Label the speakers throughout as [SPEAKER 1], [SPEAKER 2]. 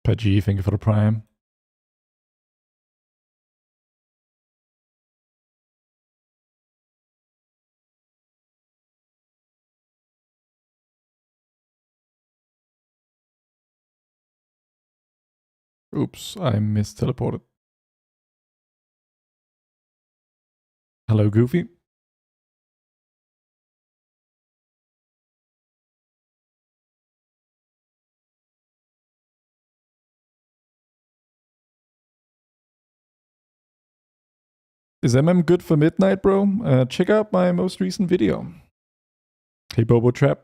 [SPEAKER 1] Pudgy, thank you for the prime. Oops, I mis-teleported. Hello, Goofy. Is good for midnight, bro? Check out my most recent video. Hey, Bobo Trap.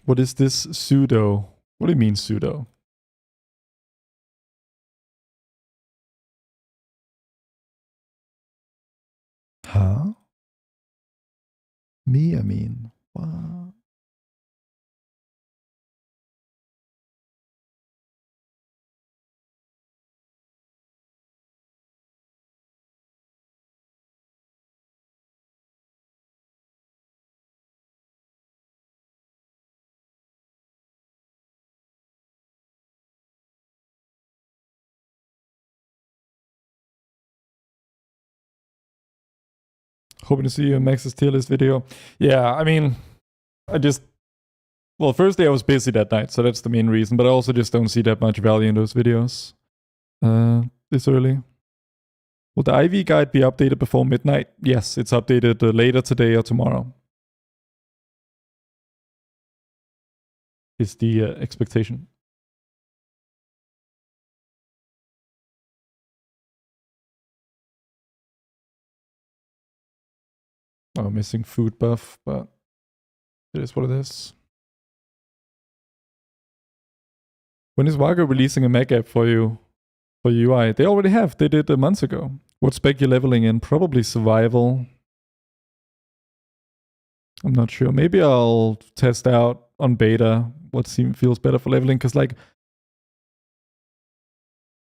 [SPEAKER 1] What is this pseudo? What do you mean pseudo? Huh? Me, I mean. What? Hoping to see you in Max's tier list video. Yeah, I mean, well, firstly, I was busy that night, so that's the main reason, but I also just don't see that much value in those videos this early. Will the IV guide be updated before midnight? Yes, it's updated later today or tomorrow. Is the expectation. Oh, missing food buff, but it is what it is. When is Wago releasing a Mac app for you? For UI? They already have. They did months ago. What spec you leveling in? Probably survival. I'm not sure. Maybe I'll test out on beta what feels better for leveling, because like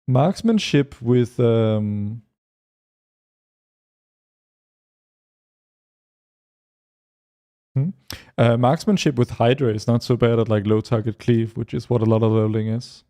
[SPEAKER 1] marksmanship with marksmanship with Hydra is not so bad at like low target cleave, which is what a lot of leveling is.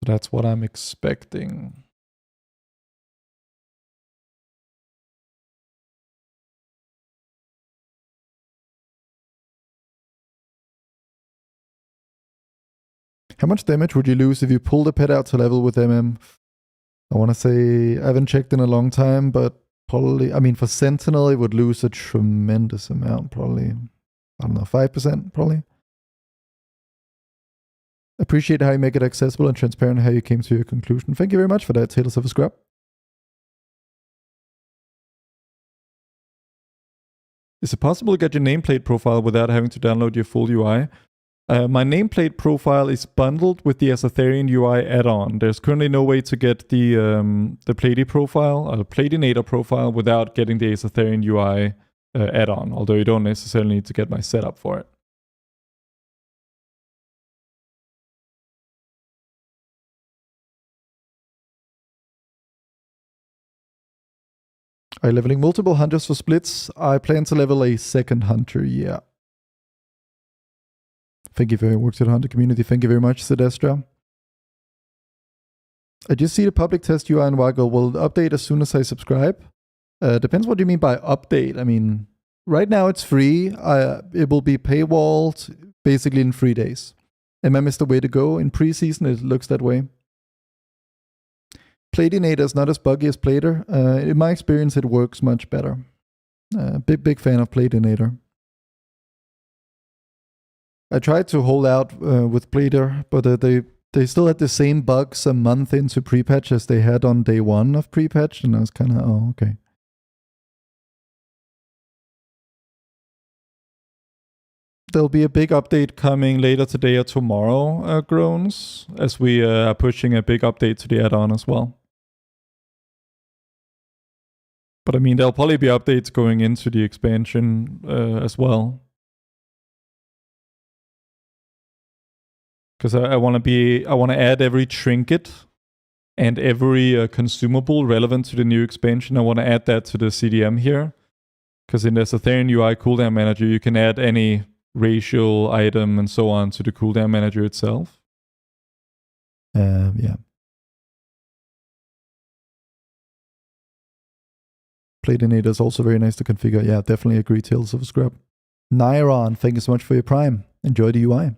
[SPEAKER 1] That's what I'm expecting. How much damage would you lose if you pull the pet out to level with MM? I want to say, I haven't checked in a long time, but probably, I mean, for Sentinel, it would lose a tremendous amount, probably, I don't know, 5%, probably. Appreciate how you make it accessible and transparent, how you came to your conclusion. Thank you very much for that, Tails of a Scrub. Is it possible to get your nameplate profile without having to download your full UI? My nameplate profile is bundled with the Azortharion UI add-on. There's currently no way to get the Plady profile, or Platinator profile, without getting the Azortharion UI add-on, although you don't necessarily need to get my setup for it. Are you leveling multiple hunters for splits? I plan to level a second hunter, yeah. Thank you for your work to the hunter community. Thank you very much, Sedestra. I just see the public test UI and Waggle will update as soon as I subscribe. Depends what you mean by update. I mean, right now it's free. It will be paywalled basically in 3 days. MM is the way to go. In preseason, it looks that way. Platinator is not as buggy as Plater. In my experience, it works much better. Big fan of Platinator. I tried to hold out with Plater, but they still had the same bugs a month into pre-patch as they had on day one of pre-patch, and I was kind of, oh, okay. there'll be a big update coming later today or tomorrow, Groans, as we are pushing a big update to the add-on as well. But I mean, there'll probably be updates going into the expansion as well. Because I want to add every trinket and every consumable relevant to the new expansion. I want to add that to the CDM here. Because in the Azortharion UI cooldown manager, you can add any racial item and so on to the cooldown manager itself. Yeah. Platinator is also very nice to configure. Yeah, definitely agree. Tales of a Scrub. Nyron, thank you so much for your prime. Enjoy the UI.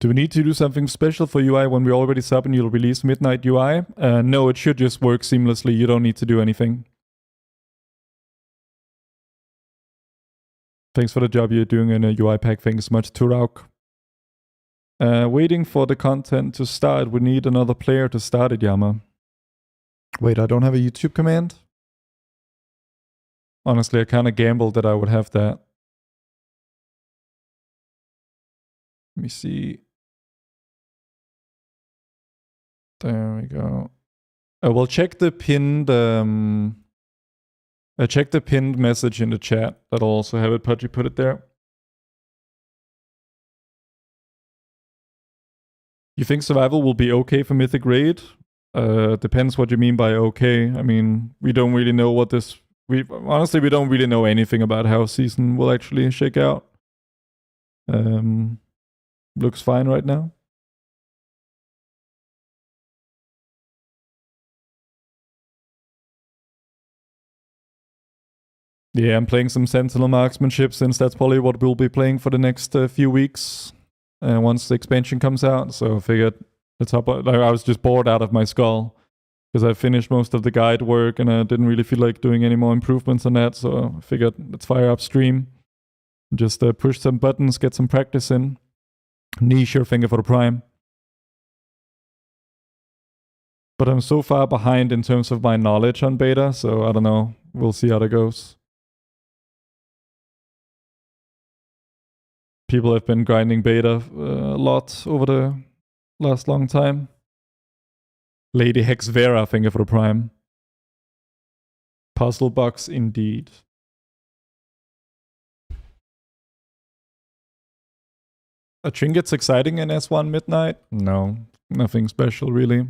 [SPEAKER 1] Do we need to do something special for UI when we already sub and you'll release Midnight UI? No, it should just work seamlessly. You don't need to do anything. Thanks for the job you're doing in a UI pack. Thanks so much, Turauk. Waiting for the content to start. We need another player to start it, Yama. Wait, I don't have a YouTube command? Honestly, I kind of gambled that I would have that. Let me see. There we go. We'll check the pinned check the pinned message in the chat. That'll also have it. Pudgy put it there. You think survival will be okay for Mythic Raid? Depends what you mean by okay. I mean, we don't really know what this... honestly, we don't really know anything about how season will actually shake out. Looks fine right now. Yeah, I'm playing some Sentinel Marksmanship since that's probably what we'll be playing for the next few weeks once the expansion comes out. So I figured let's hop on. I was just bored out of my skull because I finished most of the guide work and I didn't really feel like doing any more improvements on that. So I figured let's fire up stream, just push some buttons, get some practice in. Niche your finger for the prime. But I'm so far behind in terms of my knowledge on beta, so I don't know. We'll see how that goes. People have been grinding beta a lot over the last long time. Lady Hex Vera, thank you for the prime. Puzzle box indeed. A trinket's exciting in S1 Midnight? No, nothing special really.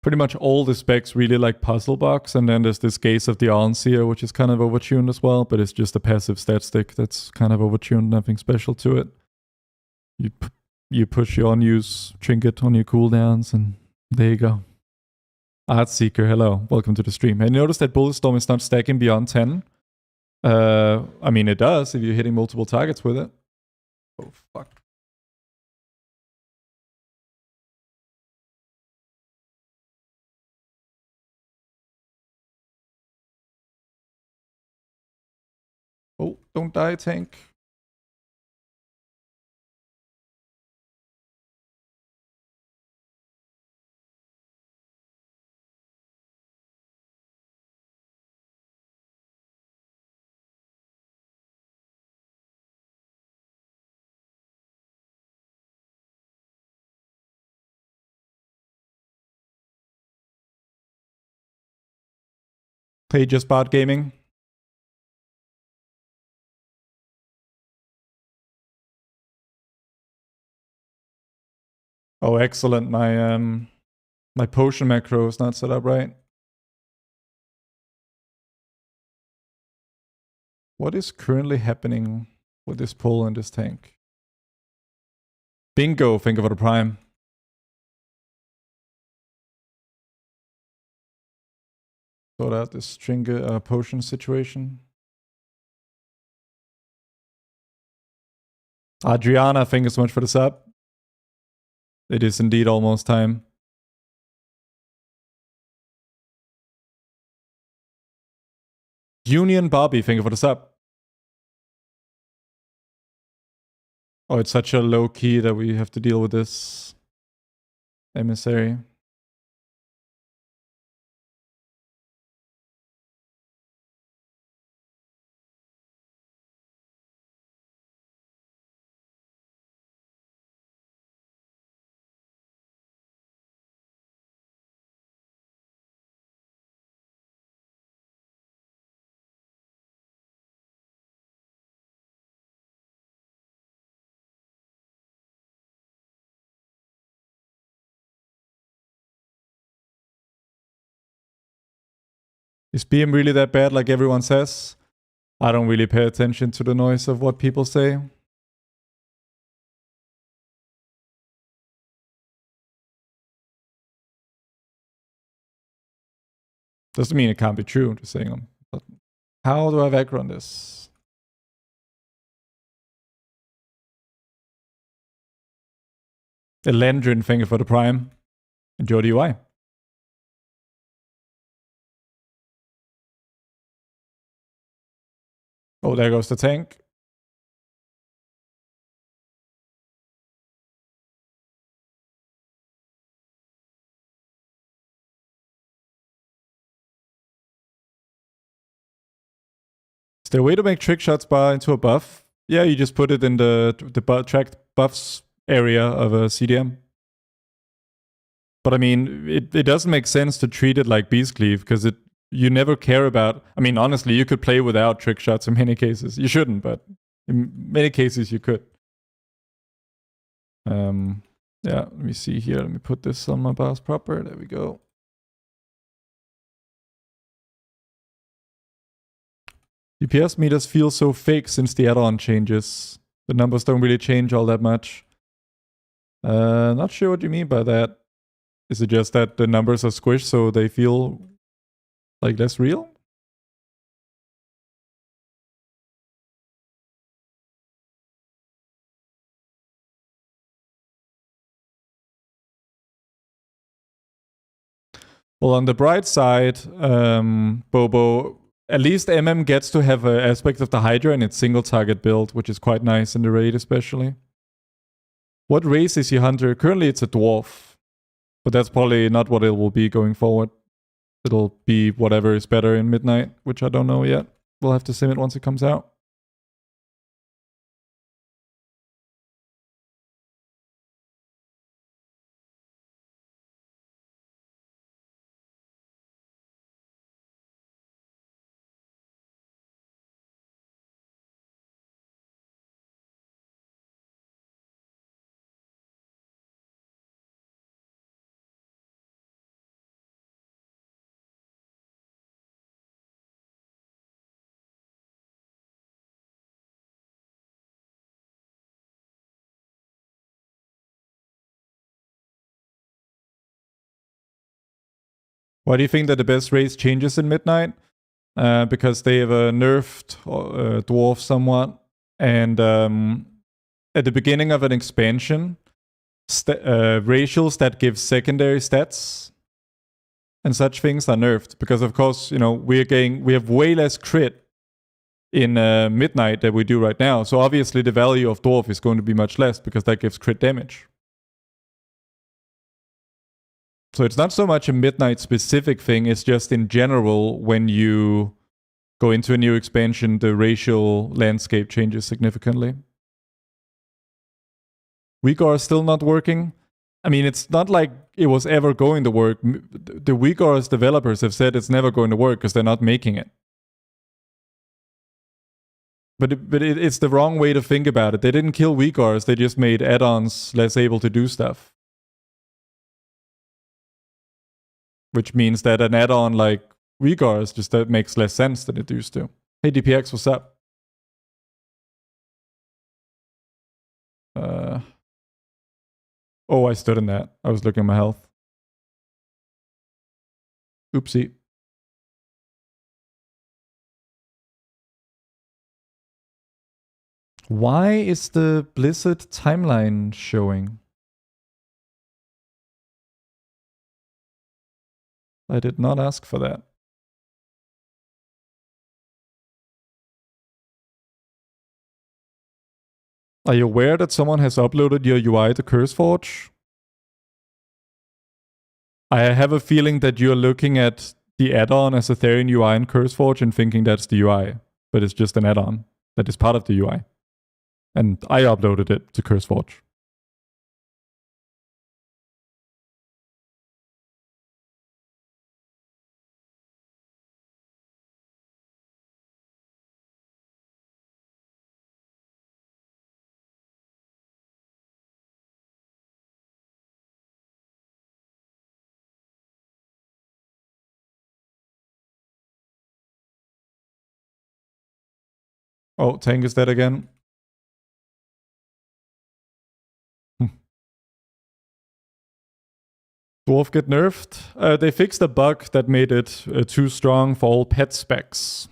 [SPEAKER 1] Pretty much all the specs really like puzzle box, and then there's this Gaze of the Allenseer, which is kind of overtuned as well, but it's just a passive stat stick that's kind of overtuned, nothing special to it. You push your unused trinket on your cooldowns, and there you go. Art Seeker, hello, welcome to the stream. I noticed that Bulletstorm is not stacking beyond 10. I mean, it does if you're hitting multiple targets with it. Oh, fuck. Oh, don't die, tank. Hey, just bot gaming. Oh, excellent. My potion macro is not set up right. What is currently happening with this pull and this tank? Bingo, think of it a prime. Sort out this string potion situation. Adriana, thank you so much for the sub. It is indeed almost time. Union Bobby, thank you for the sub. Oh, it's such a low key that we have to deal with this emissary. Is BM really that bad like everyone says? I don't really pay attention to the noise of what people say. Doesn't mean it can't be true, I'm just saying. But how do I have aggro on this? Elendrin, thank you for the prime. Enjoy the UI. Oh, there goes the tank. Is there a way to make trick shots bar into a buff? Yeah, you just put it in the tracked buffs area of a CDM. But I mean, it doesn't make sense to treat it like Beast Cleave because you never care about. I mean, honestly, you could play without trick shots in many cases. You shouldn't, but in many cases you could. Yeah, let me see here. Let me put this on my bars proper. There we go. DPS meters feel so fake since the add-on changes. The numbers don't really change all that much. Not sure what you mean by that. Is it just that the numbers are squished so they feel like less real? Well, on the bright side, Bobo, at least MM gets to have an aspect of the Hydra in its single target build, which is quite nice in the raid especially. What race is your hunter? Currently it's a dwarf, but that's probably not what it will be going forward. It'll be whatever is better in Midnight, which I don't know yet. We'll have to sim it once it comes out. Why do you think that the best race changes in Midnight? Because they have nerfed dwarf somewhat, and at the beginning of an expansion, racials that give secondary stats and such things are nerfed because, of course, you know we have way less crit in Midnight than we do right now. So obviously the value of dwarf is going to be much less because that gives crit damage. So it's not so much a Midnight specific thing, it's just in general when you go into a new expansion, the racial landscape changes significantly. Weakor is still not working. I mean, it's not like it was ever going to work. The Weakor's developers have said it's never going to work because they're not making it. But it's the wrong way to think about it. They didn't kill Weakors, they just made add-ons less able to do stuff. which means that an add-on like Vigors just makes less sense than it used to. Hey DPX, what's up? Oh, I stood in that. I was looking at my health. Oopsie. Why is the Blizzard timeline showing? I did not ask for that. Are you aware that someone has uploaded your UI to CurseForge? I have a feeling that you're looking at the add-on Azortharion UI in CurseForge and thinking that's the UI, but it's just an add-on that is part of the UI. And I uploaded it to CurseForge. Oh, Tank is dead again. Dwarf get nerfed. They fixed a bug that made it too strong for all pet specs.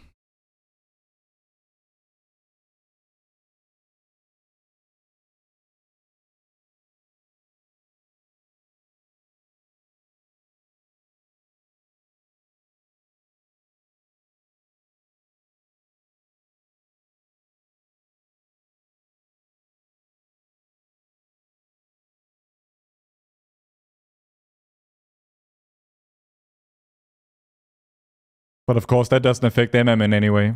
[SPEAKER 1] But of course, that doesn't affect MM in any way.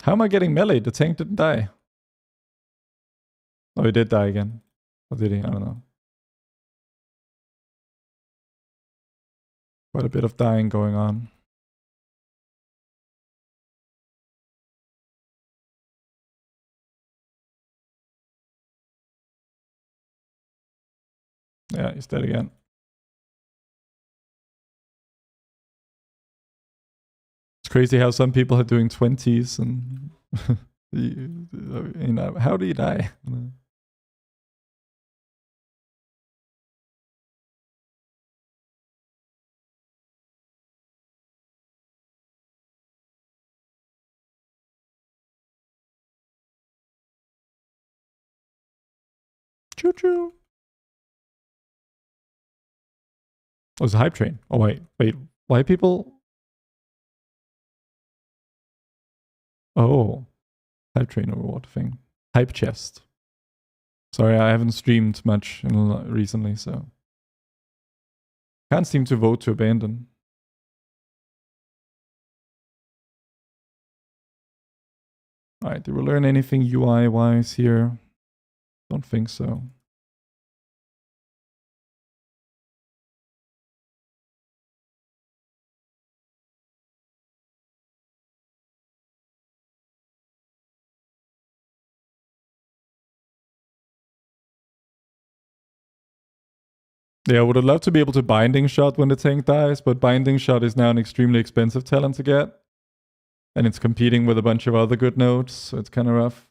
[SPEAKER 1] How am I getting melee? The tank didn't die. Oh, he did die again. Or did he? I don't know. Quite a bit of dying going on. Yeah, he's dead again. It's crazy how some people are doing 20s and you know, how do you die? Choo choo. Oh, it's a hype train. Oh wait. Why people? Oh, hype train reward thing. Hype chest. Sorry, I haven't streamed much recently, so can't seem to vote to abandon. All right, did we learn anything UI-wise here? Don't think so. Yeah, I would have loved to be able to binding shot when the tank dies, but binding shot is now an extremely expensive talent to get. And it's competing with a bunch of other good nodes, so it's kind of rough.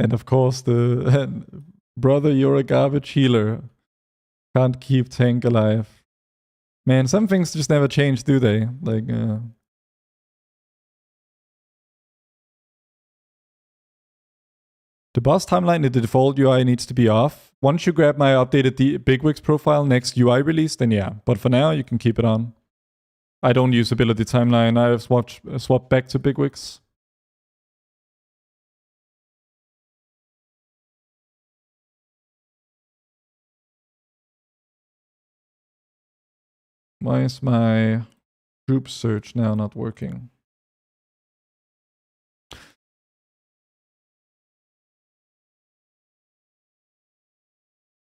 [SPEAKER 1] And of course, the brother, you're a garbage healer. Can't keep tank alive. Man, some things just never change, do they? Like, the boss timeline in the default UI needs to be off. Once you grab my updated Bigwix profile next UI release, then yeah. But for now, you can keep it on. I don't use ability timeline. I have swapped back to Bigwix. Why is my group search now not working?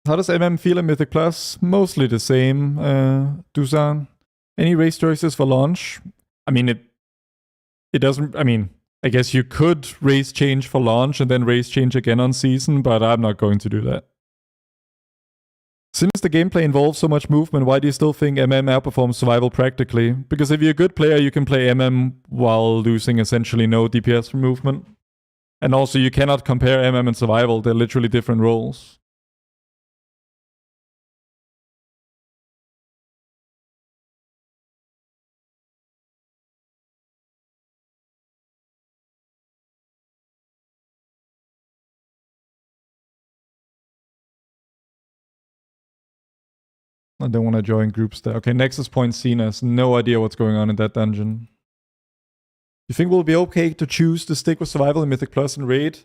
[SPEAKER 1] How does MM feel in Mythic Plus? Mostly the same, Dusan. Any race choices for launch? I mean, it doesn't... I mean, I guess you could race change for launch and then race change again on season, but I'm not going to do that. Since the gameplay involves so much movement, why do you still think MM outperforms survival practically? Because if you're a good player, you can play MM while losing essentially no DPS from movement. And also, you cannot compare MM and survival. They're literally different roles. I don't want to join groups there. Okay, Nexus Point Cenas. No idea what's going on in that dungeon. You think we'll be okay to choose to stick with survival in Mythic Plus and Raid?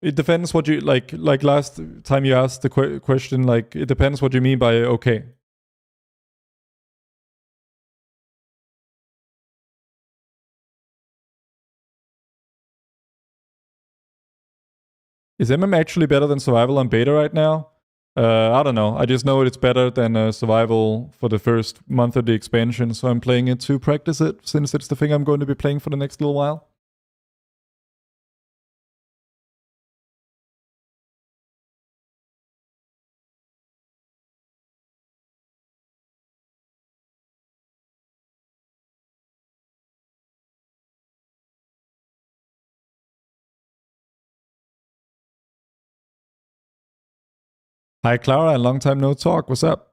[SPEAKER 1] It depends what you... Like last time you asked the question, like, it depends what you mean by okay. Is MM actually better than survival on beta right now? I don't know. I just know it's better than survival for the first month of the expansion, so I'm playing it to practice it, since it's the thing I'm going to be playing for the next little while. Hi Clara, long time no talk. What's up?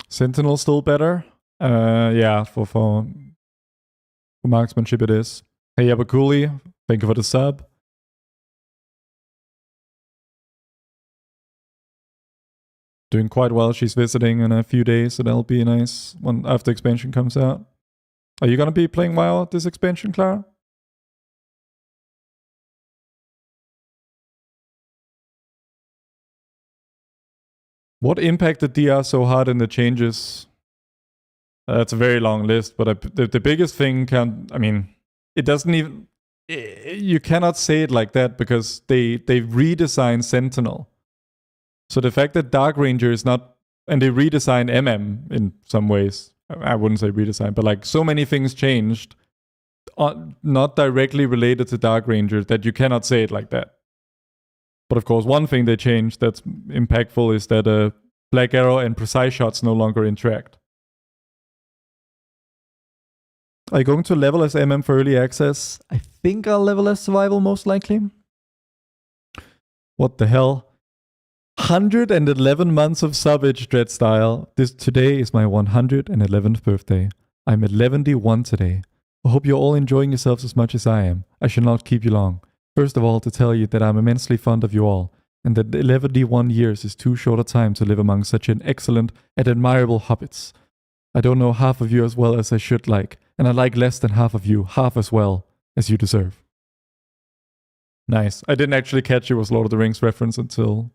[SPEAKER 1] Sentinel still better? Yeah, for marksmanship it is. Hey Yabakuli, thank you for the sub. Doing quite well. She's visiting in a few days, so that'll be nice when after expansion comes out. Are you gonna be playing WoW this expansion, Clara? What impacted DR so hard in the changes? That's a very long list, but the biggest thing I mean, it doesn't even... You cannot say it like that because they redesigned Sentinel. So the fact that Dark Ranger is not... And they redesigned MM in some ways. I wouldn't say redesign, but like so many things changed not directly related to Dark Ranger that you cannot say it like that. But of course, one thing they changed that's impactful is that Black Arrow and Precise Shots no longer interact. Are you going to level as MM for early access? I think I'll level as survival most likely. What the hell? 111 months of subbage, Dreadstyle. Today is my 111th birthday. I'm 111 today. I hope you're all enjoying yourselves as much as I am. I shall not keep you long. First of all, to tell you that I'm immensely fond of you all, and that 111 years is too short a time to live among such an excellent and admirable hobbits. I don't know half of you as well as I should like, and I like less than half of you half as well as you deserve. Nice. I didn't actually catch it was Lord of the Rings reference until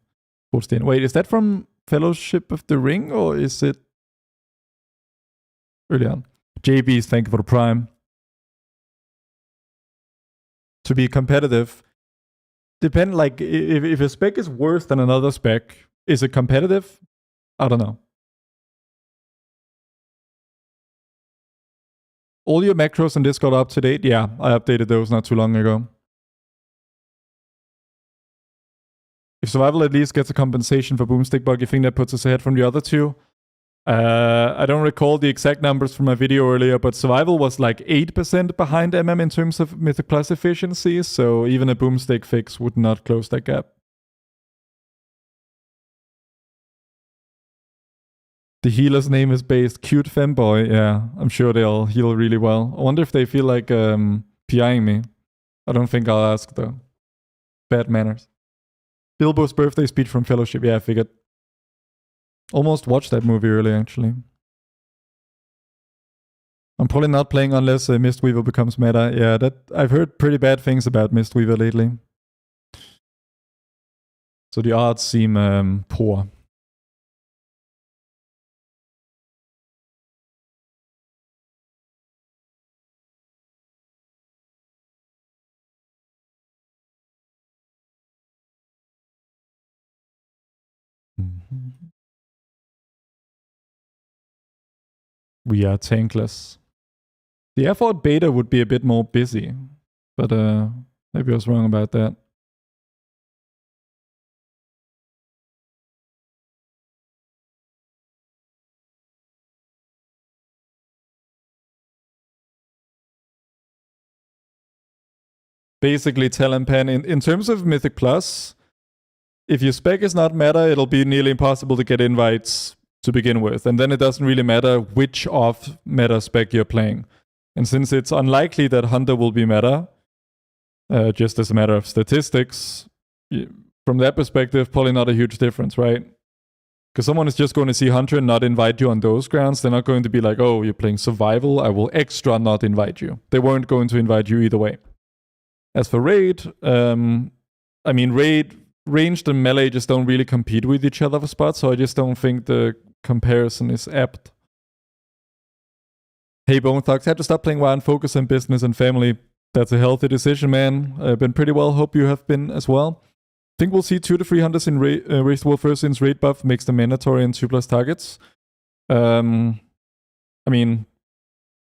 [SPEAKER 1] towards the end. Wait, is that from Fellowship of the Ring, or is it early on? JB's, thank you for the prime. To be competitive, like, if a spec is worse than another spec, is it competitive? I don't know. All your macros on Discord are up to date? Yeah, I updated those not too long ago. If survival at least gets a compensation for boomstick bug, you think that puts us ahead from the other two? I don't recall the exact numbers from my video earlier, but survival was like 8% behind MM in terms of Mythic Plus efficiency, so even a boomstick fix would not close that gap. The healer's name is based cute femboy. Yeah, I'm sure they'll heal really well. I wonder if they feel like PIing me. I don't think I'll ask though. Bad manners. Bilbo's birthday speech from Fellowship. Yeah, I figured. Almost watched that movie earlier, actually. I'm probably not playing unless Mistweaver becomes meta. Yeah, that I've heard pretty bad things about Mistweaver lately. So the odds seem poor. We are tankless. The effort beta would be a bit more busy, but maybe I was wrong about that. Basically, Talonpan, in terms of Mythic Plus, if your spec is not meta, it'll be nearly impossible to get invites to begin with. And then it doesn't really matter which off meta spec you're playing. And since it's unlikely that Hunter will be meta, just as a matter of statistics, from that perspective, probably not a huge difference, right? Because someone is just going to see Hunter and not invite you on those grounds. They're not going to be like, oh, you're playing survival, I will extra not invite you. They weren't going to invite you either way. As for raid, I mean, raid, ranged and melee just don't really compete with each other for spots, so I just don't think the comparison is apt. Hey, Bone Thugs, had to stop playing WoW and focus on business and family. That's a healthy decision, man. I've been pretty well. Hope you have been as well. Think we'll see 2 to 3 hunters in Raised Wolf first since raid buff makes them mandatory and 2+ targets. I mean,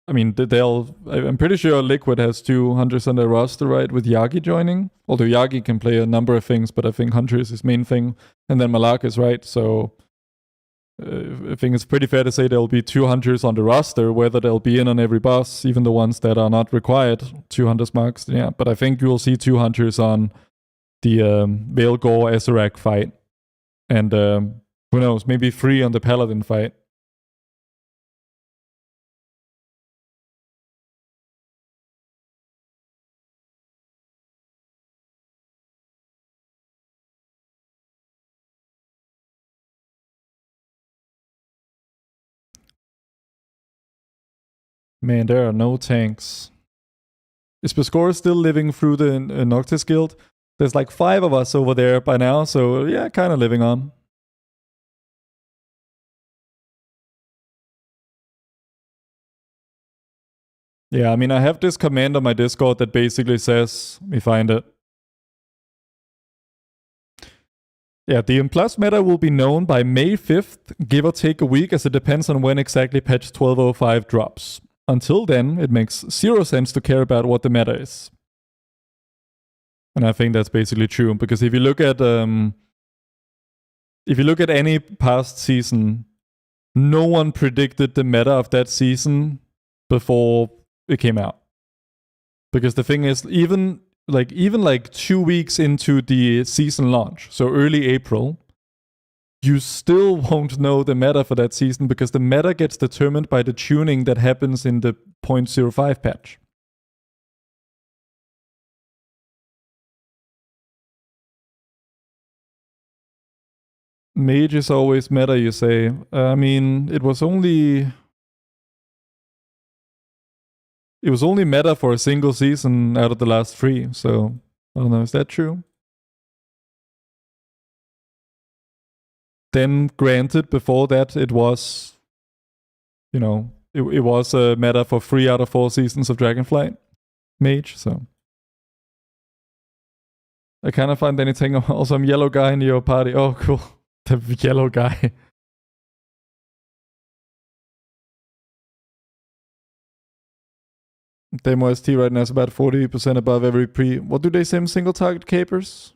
[SPEAKER 1] I'm pretty sure Liquid has 2 hunters on their roster, right? With Yagi joining. Although Yagi can play a number of things, but I think Hunter is his main thing. And then Malak is right, so I think it's pretty fair to say there'll be 2 hunters on the roster, whether they'll be in on every boss, even the ones that are not required. 2 hunters marks, yeah. But I think you'll see 2 hunters on the Veil Gore Azurak fight. And who knows, maybe 3 on the Paladin fight. Man, there are no tanks. Is Pescor still living through the Noctis Guild? There's like 5 of us over there by now, so yeah, kind of living on. Yeah, I mean, I have this command on my Discord that basically says, let me find it. Yeah, the Plus meta will be known by May 5th, give or take a week, as it depends on when exactly patch 1205 drops. Until then, it makes 0 sense to care about what the meta is. And I think that's basically true, because if you look at any past season, no one predicted the meta of that season before it came out. Because the thing is, even 2 weeks into the season launch, so early April, you still won't know the meta for that season, because the meta gets determined by the tuning that happens in the 0.05 patch. Mage is always meta, you say. I mean, it was only meta for a single season out of the last 3, so I don't know, is that true? Then, granted, before that, it was, it was a meta for 3 out of 4 seasons of Dragonflight Mage, so. I cannot find anything. Also, I'm yellow guy in your party. Oh, cool. The yellow guy. Demo ST right now is about 40% above every pre. What do they sim? Single target capers?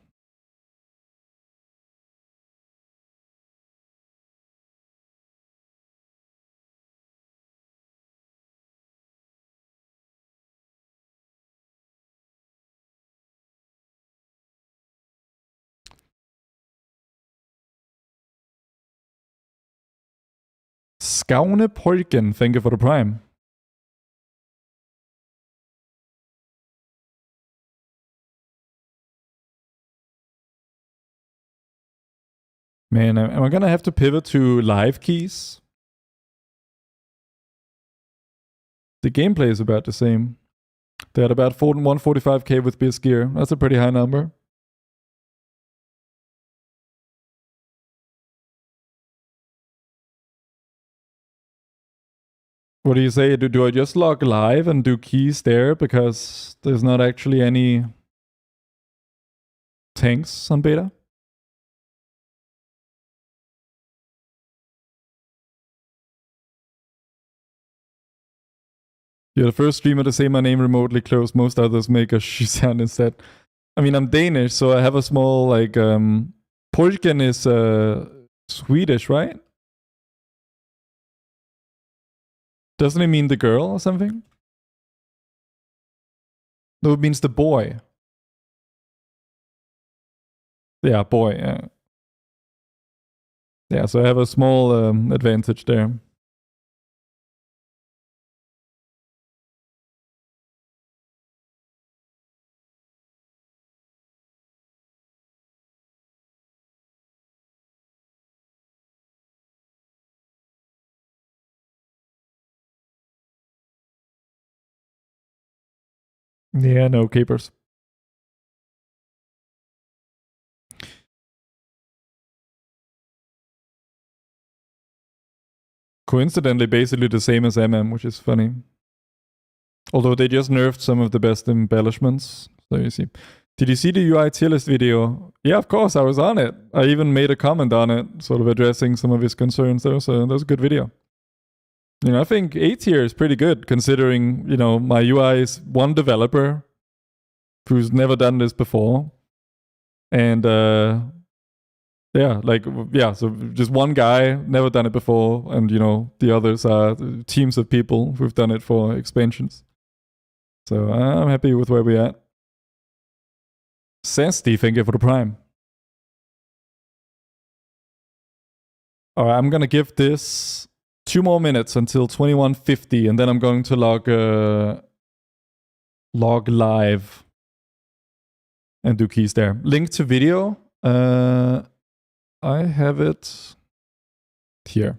[SPEAKER 1] Skaune Polken, thank you for the Prime. Man, am I gonna have to pivot to live keys? The gameplay is about the same. They're at about 145k with BS gear. That's a pretty high number. What do you say? Do I just log live and do keys there because there's not actually any tanks on beta? You're the first streamer to say my name remotely close. Most others make a sound instead. I mean, I'm Danish, so I have a small, like, Polken is Swedish, right? Doesn't it mean the girl or something? No, it means the boy. Yeah, boy, yeah. Yeah, so I have a small advantage there. Yeah, no capers. Coincidentally, basically the same as MM, which is funny. Although they just nerfed some of the best embellishments. So you see. Did you see the UI tier list video? Yeah, of course, I was on it. I even made a comment on it, sort of addressing some of his concerns there. So that was a good video. You know, I think A tier is pretty good considering, you know, my UI is one developer who's never done this before. And yeah, like, yeah, so just one guy, never done it before. And, you know, the others are teams of people who've done it for expansions. So I'm happy with where we're at. Sesty, thank you for the Prime. All right, I'm going to give this 2 more minutes until 21:50, and then I'm going to log live and do keys there. Link to video. I have it here.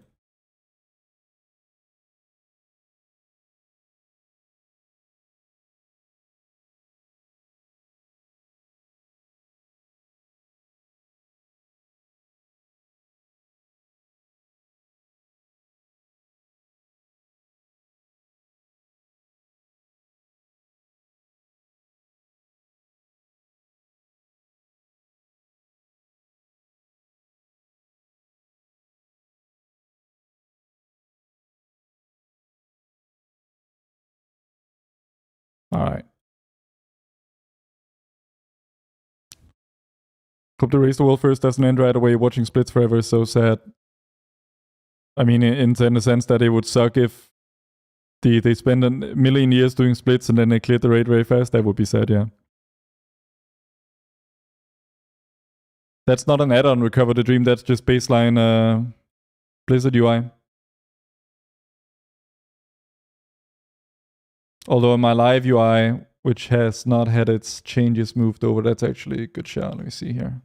[SPEAKER 1] All right. Hope to raise the world first doesn't end right away. Watching splits forever is so sad. I mean, in the sense that it would suck if they spend a million years doing splits and then they clear the raid very fast. That would be sad, yeah. That's not an add-on Recover the Dream. That's just baseline Blizzard UI. Although in my live UI, which has not had its changes moved over, that's actually a good shot. Let me see here.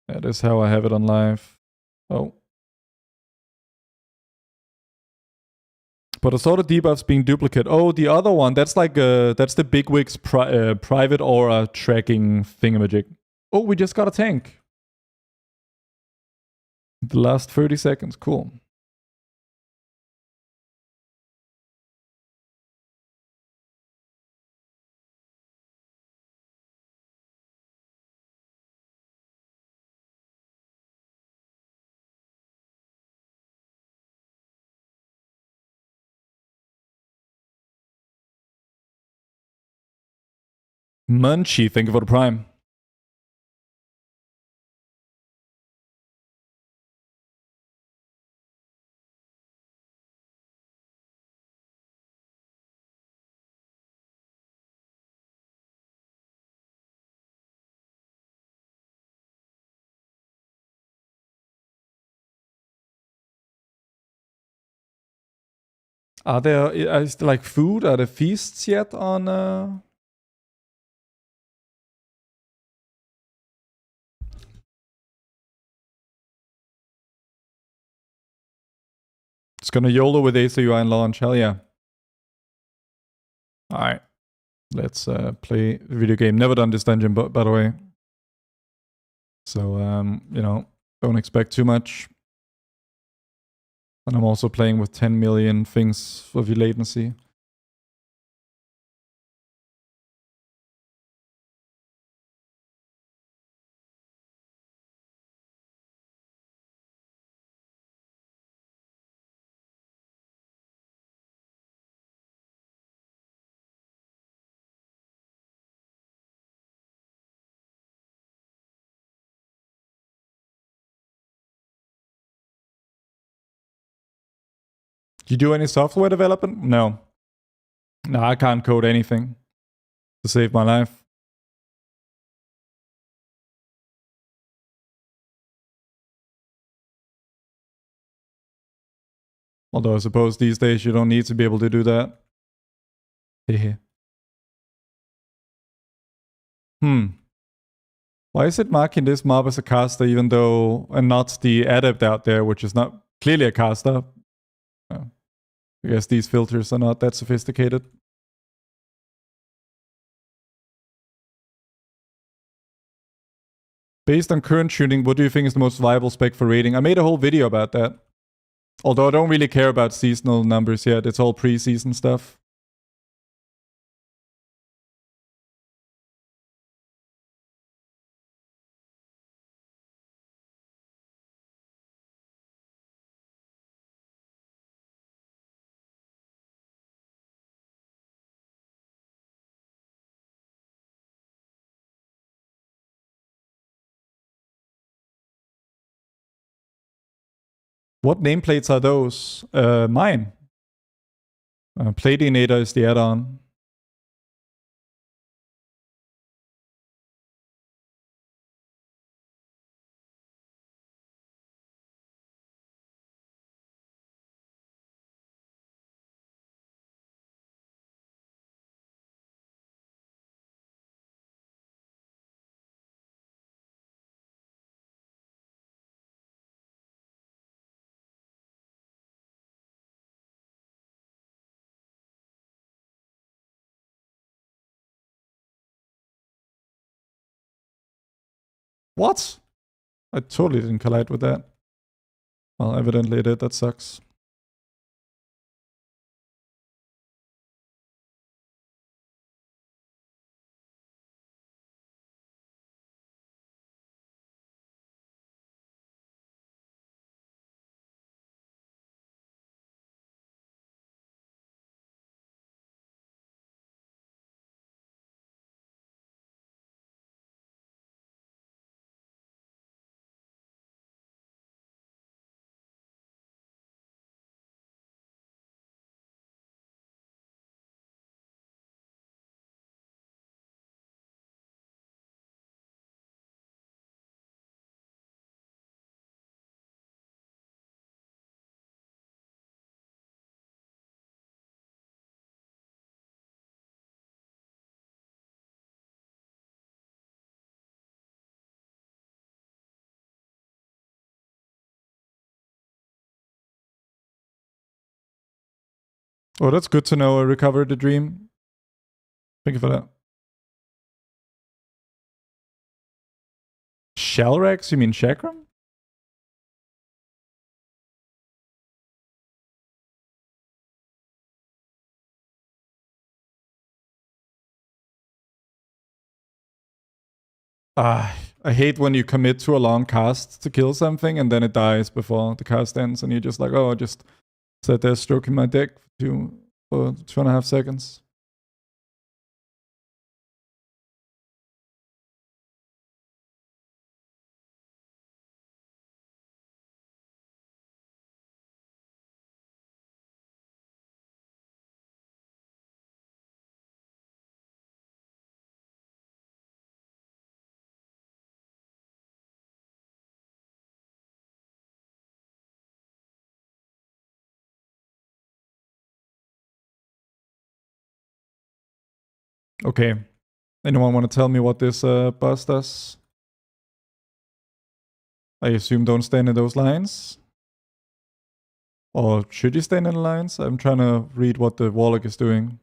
[SPEAKER 1] That is how I have it on live. Oh. But I saw the debuffs being duplicate. Oh, the other one, that's like that's the Bigwig's private aura tracking thingamajig. Oh, we just got a tank. The last 30 seconds, cool. Munchie, thank you for the Prime. Are there is there like food? Are there feasts yet on? It's gonna YOLO with AzorUI and launch. Hell yeah! All right, let's play the video game. Never done this dungeon, but by the way, so you know, don't expect too much. And I'm also playing with 10 million things for the latency. Do you do any software development? No. No, I can't code anything to save my life. Although I suppose these days you don't need to be able to do that. Hehe. Why is it marking this mob as a caster even though, and not the adept out there, which is not clearly a caster? I guess these filters are not that sophisticated. Based on current tuning, what do you think is the most viable spec for raiding? I made a whole video about that. Although I don't really care about seasonal numbers yet. It's all pre-season stuff. What nameplates are those? Mine. Platinator is the add-on. What? I totally didn't collide with that. Well, evidently it did. That sucks. Oh, that's good to know. I recovered the dream. Thank you for that. Shellrex? You mean Chakram? I hate when you commit to a long cast to kill something and then it dies before the cast ends and you're just like, oh, I just sat there stroking my dick for 2.5 seconds. Okay. Anyone want to tell me what this bus does? I assume don't stand in those lines. Or should you stand in the lines? I'm trying to read what the Warlock is doing.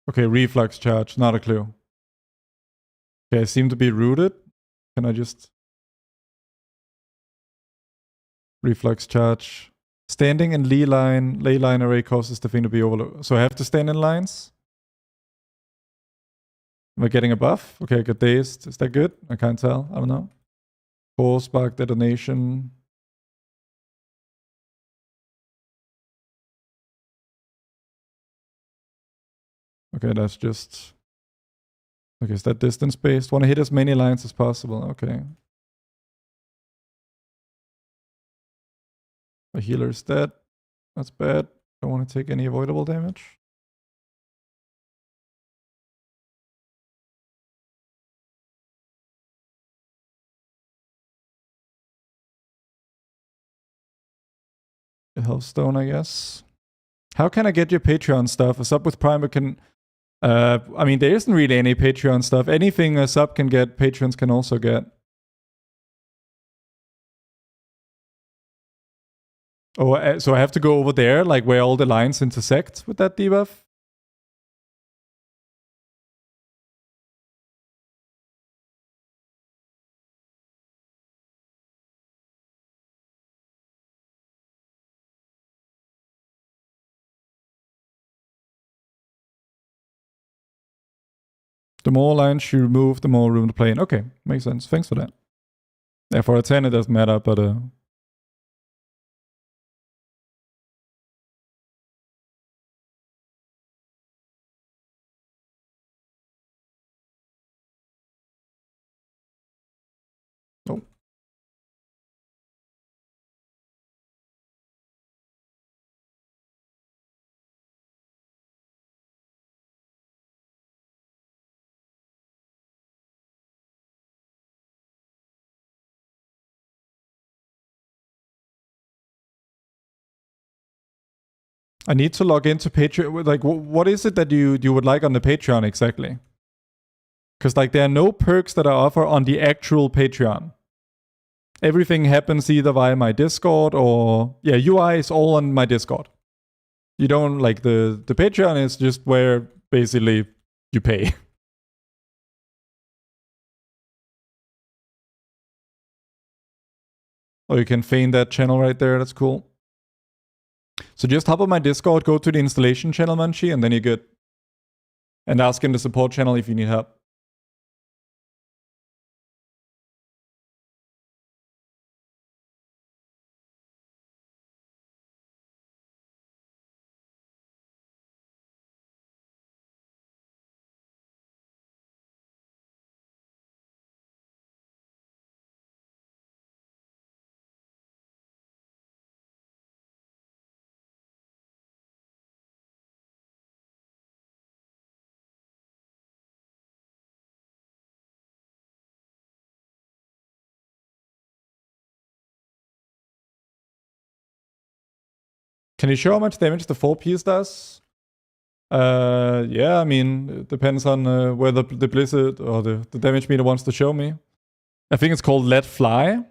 [SPEAKER 1] Okay, reflux charge, not a clue. Okay, I seem to be rooted. Can I just... Reflux charge. Standing in ley line array causes the thing to be overloaded. So I have to stand in lines? Am I getting a buff? Okay, I got dazed. Is that good? I can't tell. I don't know. Core spark detonation. Okay, that's just... Okay, is that distance based? Want to hit as many lines as possible. Okay. A healer's dead. That's bad. Don't want to take any avoidable damage. A Hellstone, I guess. How can I get your Patreon stuff? A sub with Prime can... I mean, there isn't really any Patreon stuff. Anything a sub can get, patrons can also get. Oh, so I have to go over there, like where all the lines intersect with that debuff? The more lines you remove, the more room to play in. Okay, makes sense. Thanks for that. Yeah, for a 10 it doesn't matter, but... Oh. I need to log into Patreon. Like, what is it that you would like on the Patreon exactly? Because like there are no perks that I offer on the actual Patreon. Everything happens either via my Discord or... Yeah, UI is all on my Discord. You don't... Like, the Patreon is just where basically you pay. Or you can feign that channel right there. That's cool. So just hop on my Discord, go to the installation channel, Munchie, and then you're good. And ask in the support channel if you need help. Can you show how much damage the 4-piece does? Yeah, I mean, it depends on whether the Blizzard or the damage meter wants to show me. I think it's called Let Fly.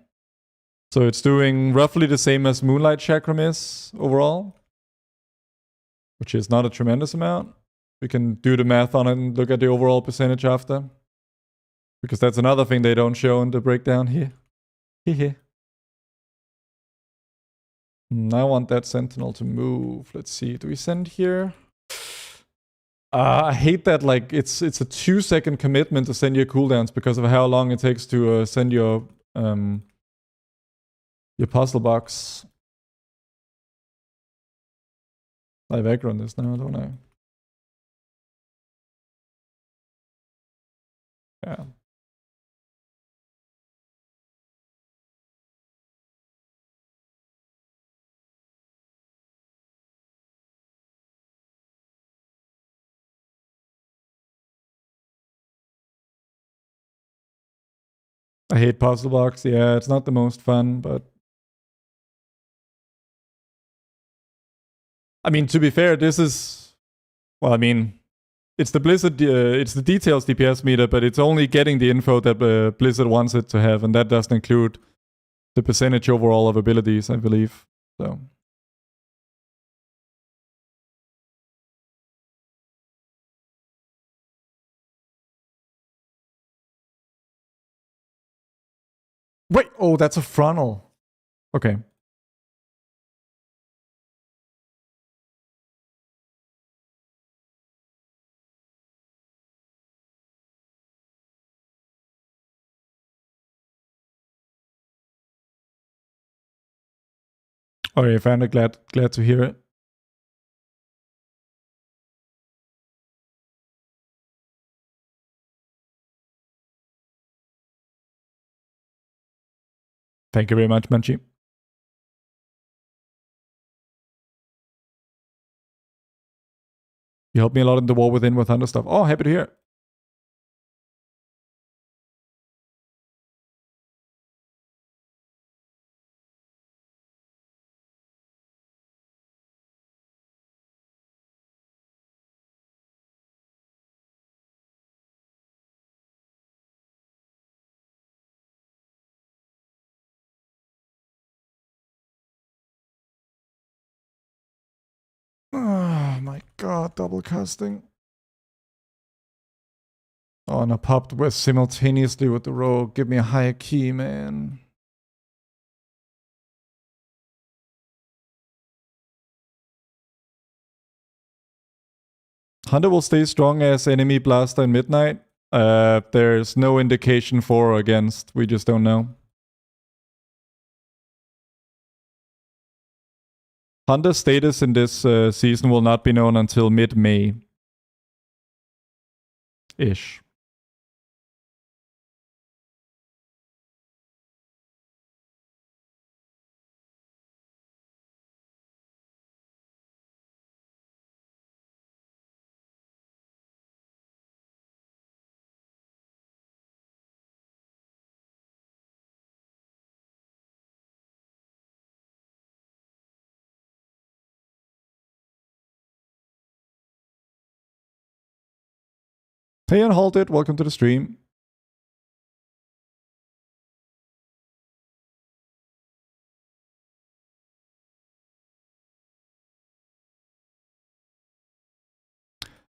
[SPEAKER 1] So it's doing roughly the same as Moonlight Chakram is overall, which is not a tremendous amount. We can do the math on it and look at the overall percentage after. Because that's another thing they don't show in the breakdown here. Hehe. I want that Sentinel to move. Let's see. Do we send here? I hate that, like, it's a 2-second commitment to send your cooldowns because of how long it takes to send your puzzle box. I have aggro on this now, don't I? Yeah. I hate puzzle box. Yeah, it's not the most fun, but I mean, to be fair, this is... Well, I mean, it's the Blizzard... it's the details DPS meter, but it's only getting the info that Blizzard wants it to have, and that doesn't include the percentage overall of abilities, I believe. So... Wait! Oh, that's a frontal. Okay. Okay, fine. Glad to hear it. Thank you very much, Manchi. You helped me a lot in the War Within with Thunder stuff. Oh, happy to hear it. Oh my god, double casting. Oh, and I popped with simultaneously with the rogue. Give me a higher key, man. Hunter will stay strong as enemy blaster in midnight. There's no indication for or against. We just don't know. Hunter's status in this season will not be known until mid-May. Ish. Hey and Halted, welcome to the stream.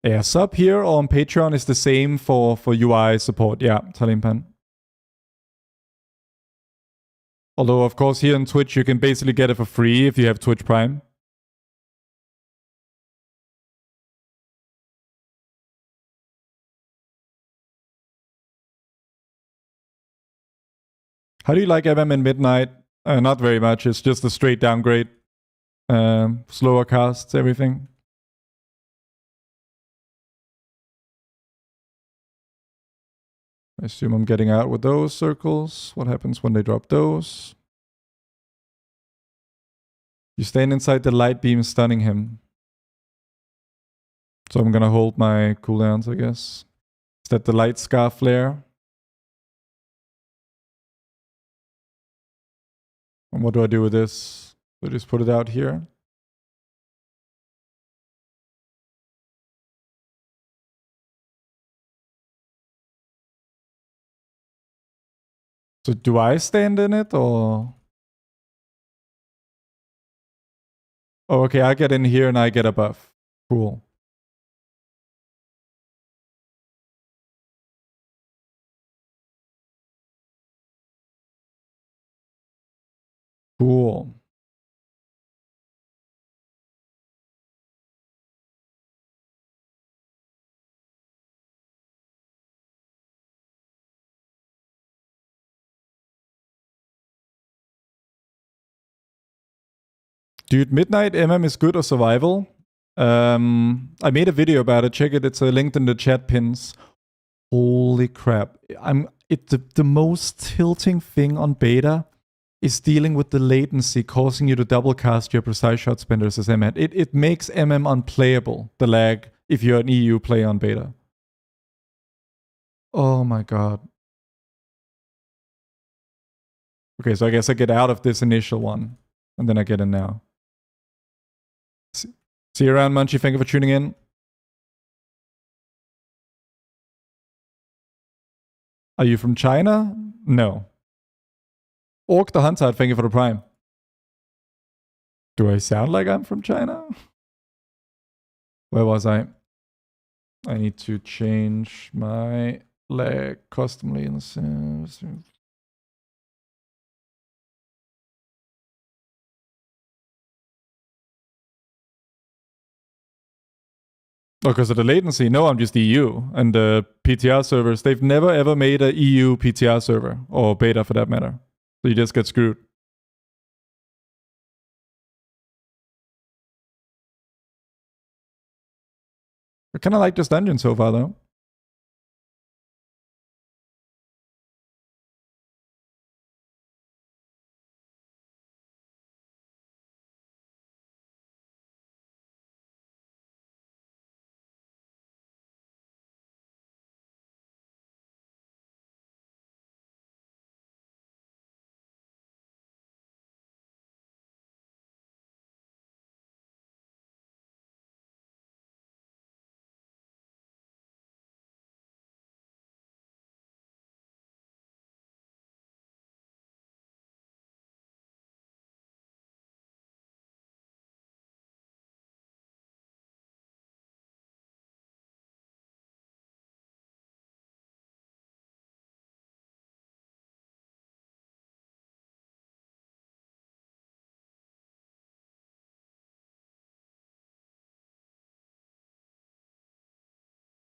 [SPEAKER 1] Yeah, sub here on Patreon is the same for UI support. Yeah, Talimpan. Although, of course, here on Twitch, you can basically get it for free if you have Twitch Prime. How do you like MM in Midnight? Not very much. It's just a straight downgrade. Slower casts, everything. I assume I'm getting out with those circles. What happens when they drop those? You stand inside the light beam stunning him. So I'm gonna hold my cooldowns, I guess. Is that the light scar flare? And what do I do with this? So just put it out here. So do I stand in it or? Oh, okay, I get in here and I get a buff. Cool. Cool. Dude, Midnight MM is good or survival. I made a video about it. Check it. It's linked in the chat pins. Holy crap. The most tilting thing on beta is dealing with the latency, causing you to double cast your precise shot spenders as MM. It makes MM unplayable, the lag, if you're an EU player on beta. Oh my god. Okay, so I guess I get out of this initial one, and then I get in now. See you around, Munchie. Thank you for tuning in. Are you from China? No. Orc the Hunter, thank you for the prime. Do I sound like I'm from China? Where was I? I need to change my leg custom latency. Oh, because of the latency? No, I'm just EU. And the PTR servers, they've never ever made a EU PTR server, or beta for that matter. So you just get screwed. I kind of like this dungeon so far, though.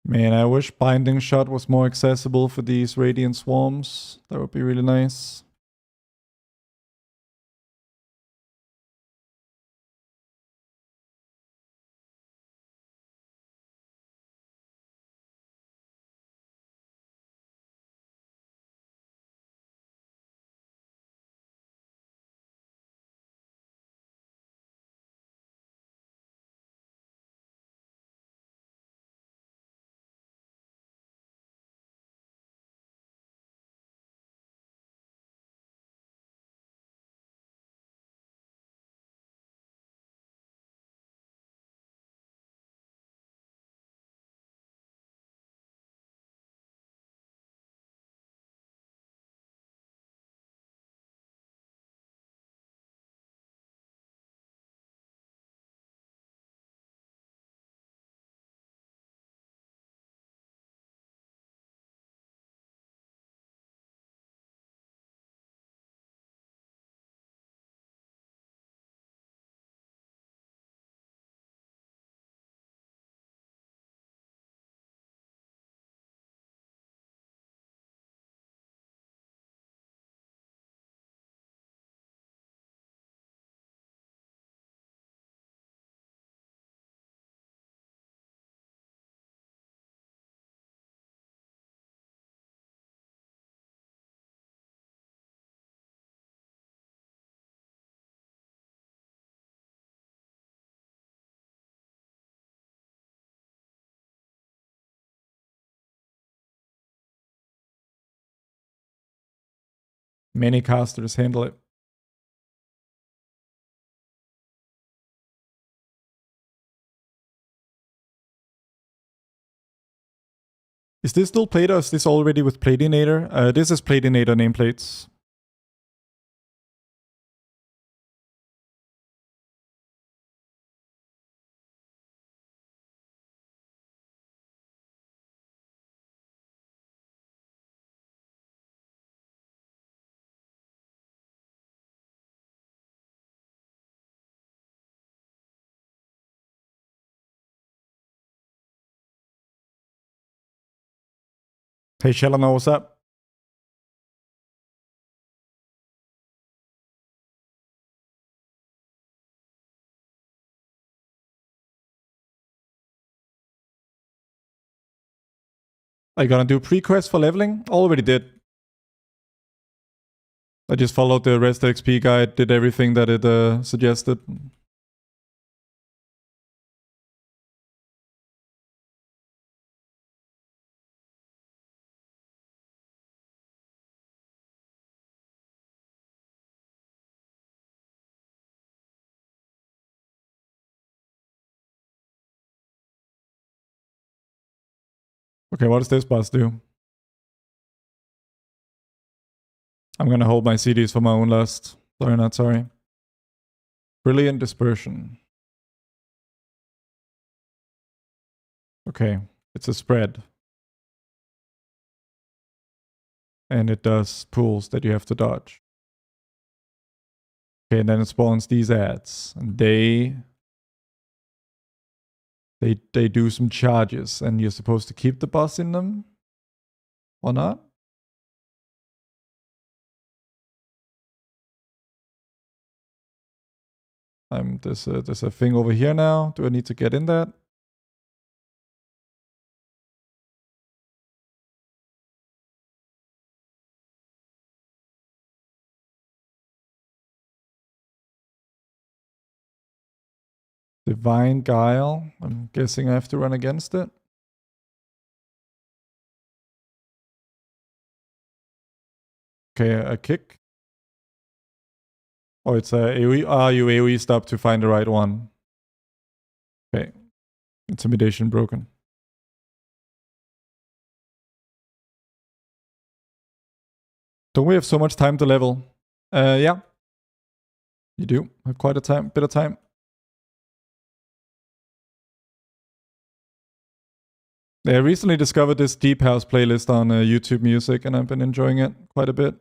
[SPEAKER 1] Man, I wish Binding Shot was more accessible for these Radiant Swarms. That would be really nice. Many casters handle it. Is this still played or is this already with Platinator? This is Platinator nameplates. Hey, Shelana, what's up? Are you gonna do pre-quest for leveling? Already did. I just followed the rest XP guide, did everything that it suggested. Okay, what does this boss do? I'm gonna hold my CDs for my own lust. Sorry, not sorry. Brilliant dispersion. Okay, it's a spread. And it does pools that you have to dodge. Okay, and then it spawns these ads. And they do some charges. And you're supposed to keep the boss in them? Or not? There's a thing over here now. Do I need to get in that? Divine Guile. I'm guessing I have to run against it. Okay, a kick. Oh, it's a AoE. Ah, you AoE stop to find the right one. Okay. Intimidation broken. Don't we have so much time to level? Yeah. You do have quite a bit of time. I recently discovered this Deep House playlist on YouTube Music, and I've been enjoying it quite a bit.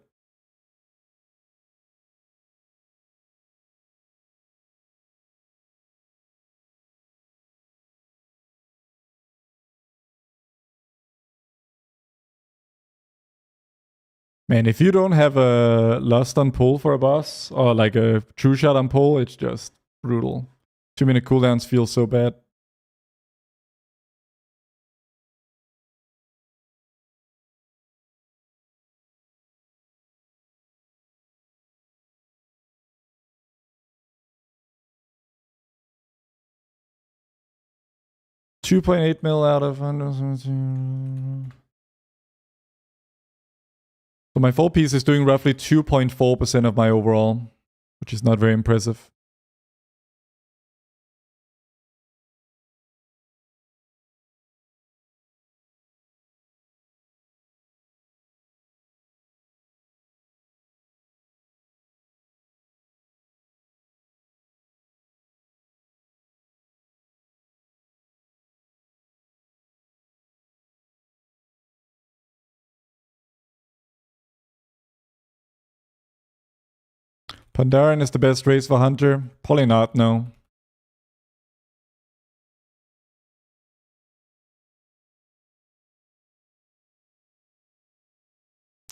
[SPEAKER 1] Man, if you don't have a Lust on pull for a boss, or like a True Shot on pull, it's just brutal. 2-minute cooldowns feel so bad. $2.8 mil out of 117. So my full piece is doing roughly 2.4% of my overall, which is not very impressive. Pandaren is the best race for Hunter? Probably not, no.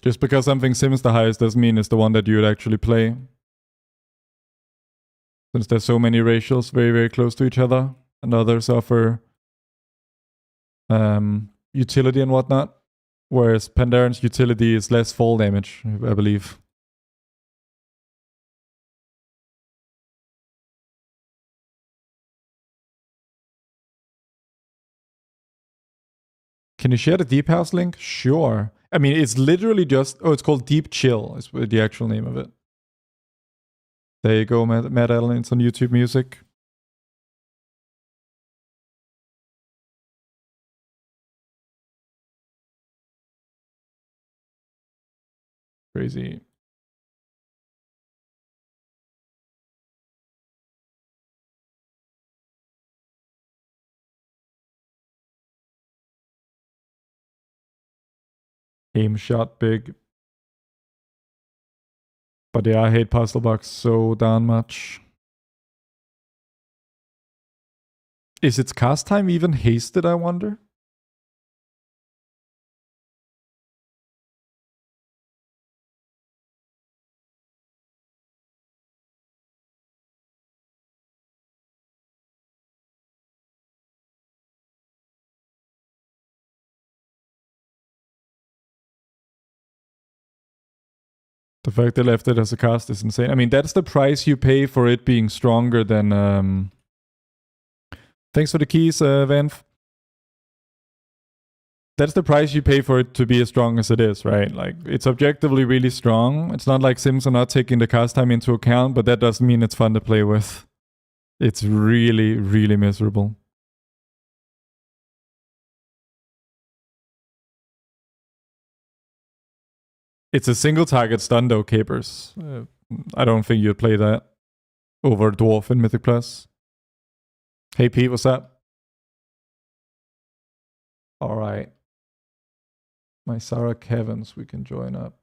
[SPEAKER 1] Just because something sims the highest doesn't mean it's the one that you would actually play. Since there's so many racials very, very close to each other, and others offer utility and whatnot. Whereas Pandaren's utility is less fall damage, I believe. Can you share the Deep House link? Sure. I mean, it's literally just... Oh, it's called Deep Chill, is the actual name of it. There you go, Matt Allen. It's on YouTube Music. Crazy. Aim shot big. But yeah, I hate Puzzle Box so darn much. Is its cast time even hasted, I wonder? The fact they left it as a cast is insane. I mean, that's the price you pay for it being stronger than... Thanks for the keys, Vanf. That's the price you pay for it to be as strong as it is, right? Like, it's objectively really strong. It's not like Sims are not taking the cast time into account, but that doesn't mean it's fun to play with. It's really, really miserable. It's a single target stun though, Capers. I don't think you'd play that over Dwarf in Mythic Plus. Hey Pete, what's up? Alright. My Sarah Kevins, we can join up.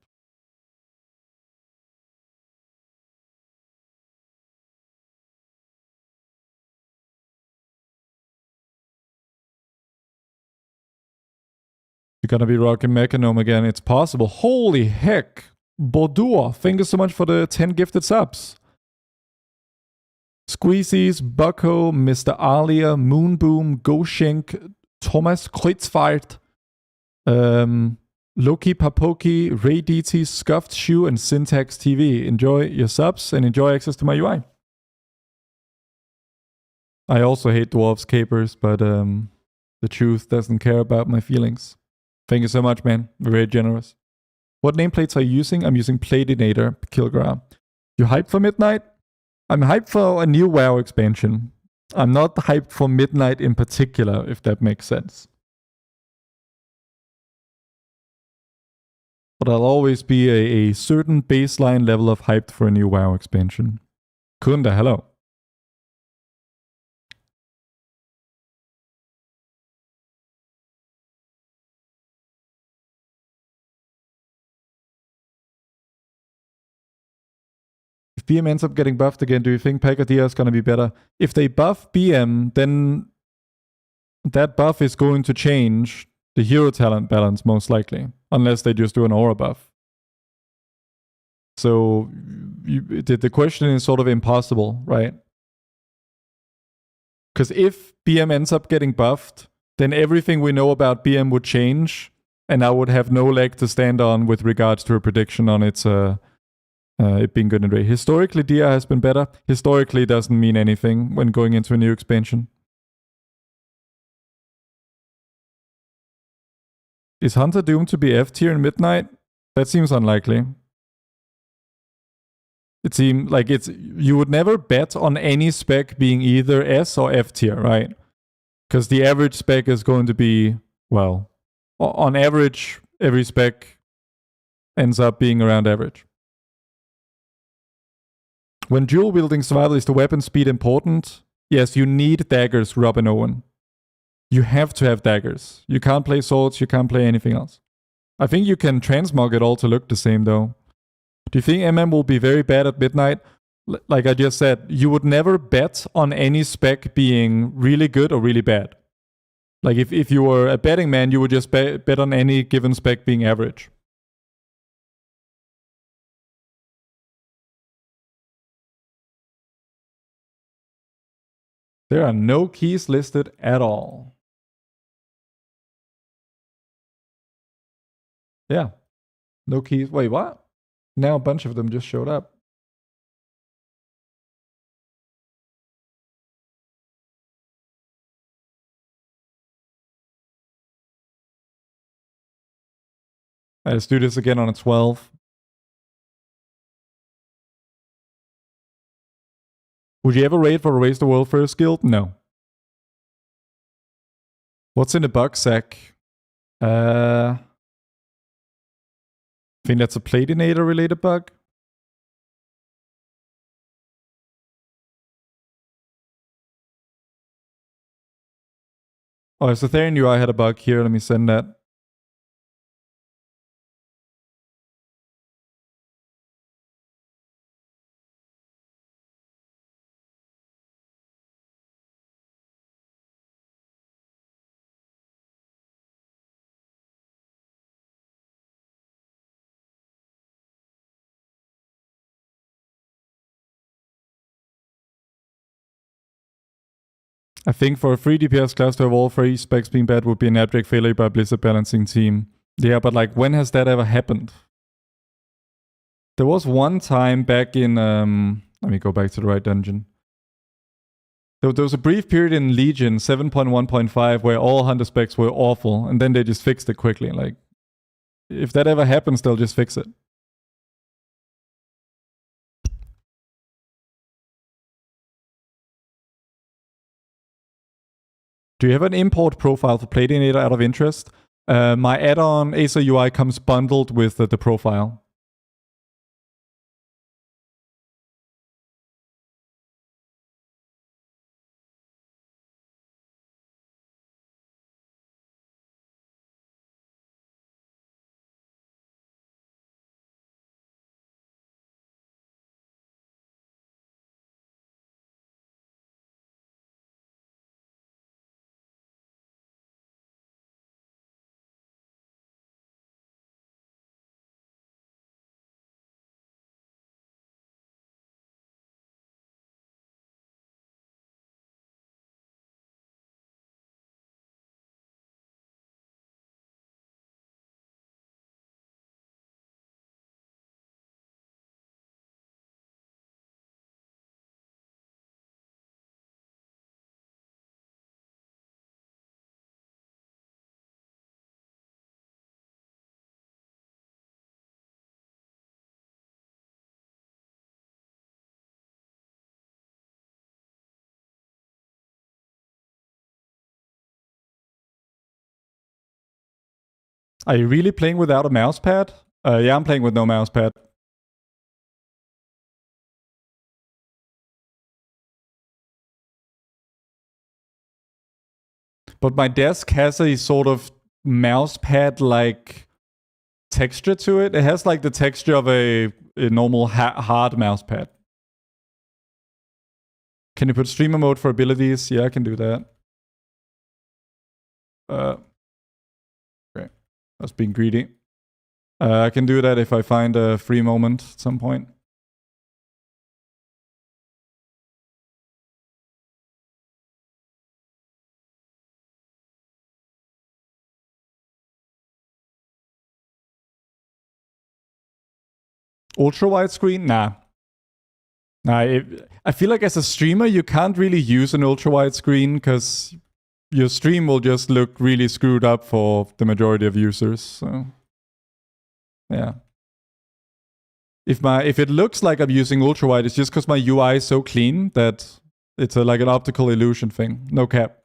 [SPEAKER 1] You're gonna be rocking Mechanome again. It's possible. Holy heck. Bordeaux, thank you so much for the 10 gifted subs. Squeezies, Bucko, Mr. Alia, Moonboom, Goshenk, Thomas Kreutzwald, Loki Papoki, Ray DT, Scuffed Shoe, and Syntax TV. Enjoy your subs and enjoy access to my UI. I also hate dwarves, Capers, but the truth doesn't care about my feelings. Thank you so much, man. Very generous. What nameplates are you using? I'm using Platinator, Kilgra. You hyped for Midnight? I'm hyped for a new WoW expansion. I'm not hyped for Midnight in particular, if that makes sense. But I'll always be a certain baseline level of hyped for a new WoW expansion. Kunda, hello. If BM ends up getting buffed again, do you think Pagadia is going to be better? If they buff BM, then that buff is going to change the hero talent balance, most likely. Unless they just do an aura buff. So the question is sort of impossible, right? Because if BM ends up getting buffed, then everything we know about BM would change, and I would have no leg to stand on with regards to a prediction on its it being good in raid. Historically, Dia has been better. Historically doesn't mean anything when going into a new expansion. Is Hunter doomed to be F tier in Midnight? That seems unlikely. It seems like you would never bet on any spec being either S or F tier, right? Because the average spec is going to be, well, on average, every spec ends up being around average. When dual wielding survival, is the weapon speed important? Yes, you need daggers, Robin Owen. You have to have daggers. You can't play swords, you can't play anything else. I think you can transmog it all to look the same though. Do you think MM will be very bad at Midnight? Like I just said, you would never bet on any spec being really good or really bad. Like if you were a betting man, you would just bet on any given spec being average. There are no keys listed at all. Yeah. No keys. Wait, what? Now a bunch of them just showed up. Let's do this again on a 12. Would you ever raid for a Raise the World First guild? No. What's in the bug sack? I think that's a Platinator related bug. Oh, Azortharion UI had a bug here. Let me send that. I think for a 3 DPS class to have all 3 specs being bad would be an abject failure by Blizzard balancing team. Yeah, but like, when has that ever happened? There was one time back in... let me go back to the right dungeon. There was a brief period in Legion 7.1.5 where all Hunter specs were awful, and then they just fixed it quickly. Like, if that ever happens, they'll just fix it. Do you have an import profile for Platinator out of interest? My add-on AzorUI comes bundled with the profile. Are you really playing without a mouse pad? Yeah, I'm playing with no mouse pad. But my desk has a sort of mouse pad like texture to it. It has like the texture of a normal hard mouse pad. Can you put streamer mode for abilities? Yeah, I can do that. Okay. I was being greedy. I can do that if I find a free moment at some point. Ultra widescreen? Nah. I feel like as a streamer, you can't really use an ultra widescreen because your stream will just look really screwed up for the majority of users. So, yeah. If it looks like I'm using ultra wide, it's just because my UI is so clean that it's like an optical illusion thing. No cap.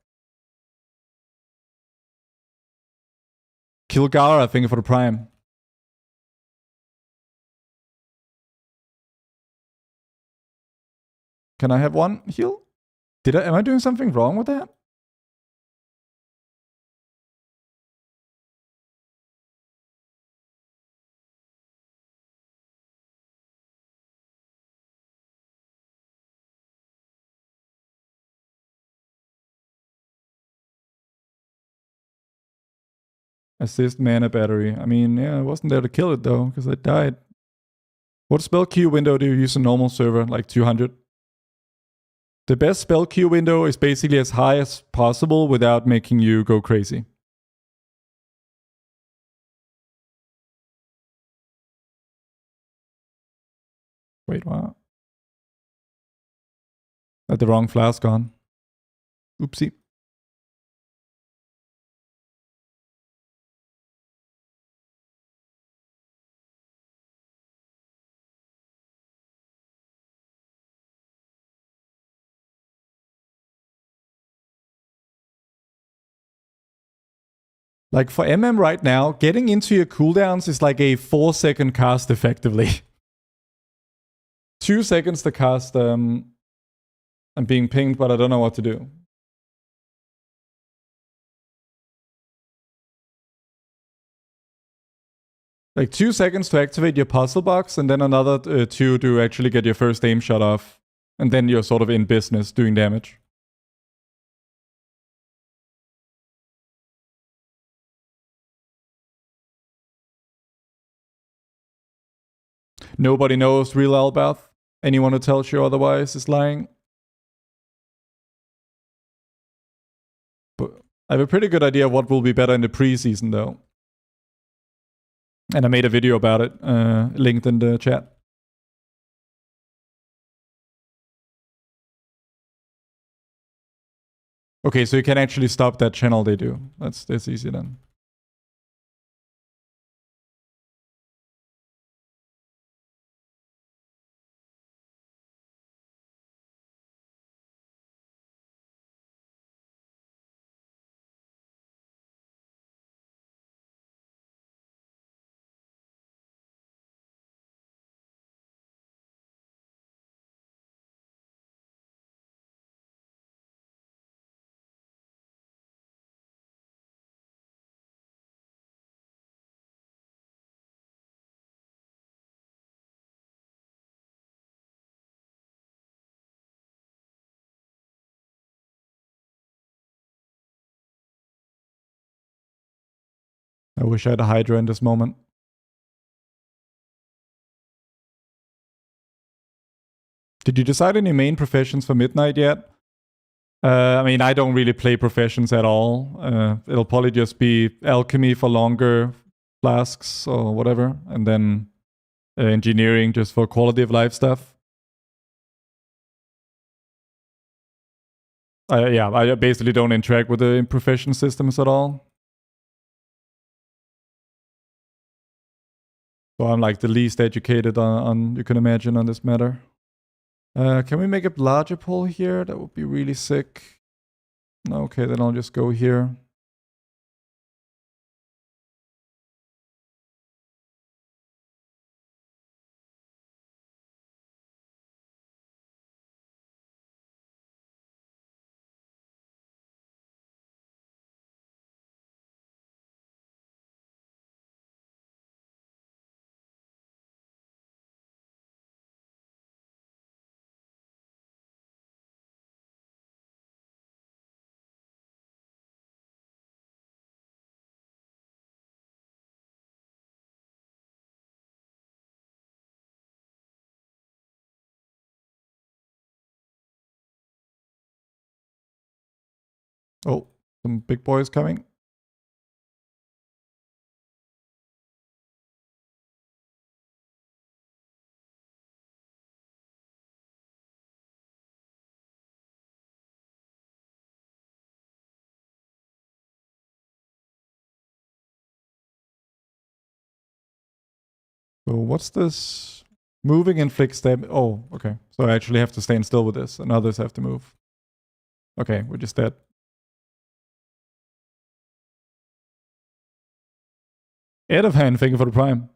[SPEAKER 1] Kilgara, thank you for the prime. Can I have one heal? Am I doing something wrong with that? Assist mana battery. I mean, yeah, I wasn't there to kill it though, because I died. What spell queue window do you use in normal server? Like 200? The best spell queue window is basically as high as possible without making you go crazy. Wait, what? Had the wrong flask on. Oopsie. Like for MM right now, getting into your cooldowns is like a 4-second cast effectively. 2 seconds to cast. I'm being pinged, but I don't know what to do. Like 2 seconds to activate your puzzle box, and then another 2 to actually get your first aim shot off. And then you're sort of in business doing damage. Nobody knows real Albath. Anyone who tells you otherwise is lying. But I have a pretty good idea of what will be better in the preseason, though. And I made a video about it, linked in the chat. Okay, so you can actually stop that channel they do. That's easy then. I wish I had a Hydra in this moment. Did you decide any main professions for Midnight yet? I mean, I don't really play professions at all. It'll probably just be alchemy for longer flasks or whatever, and then engineering just for quality of life stuff. Yeah, I basically don't interact with the profession systems at all. So I'm like the least educated on you can imagine on this matter. Can we make a larger poll here? That would be really sick. Okay, then I'll just go here. Oh, some big boys coming. So what's this? Moving inflicts damage. Oh, okay. So I actually have to stand still with this, and others have to move. Okay, we're just dead. AddOn, thank you for the prime.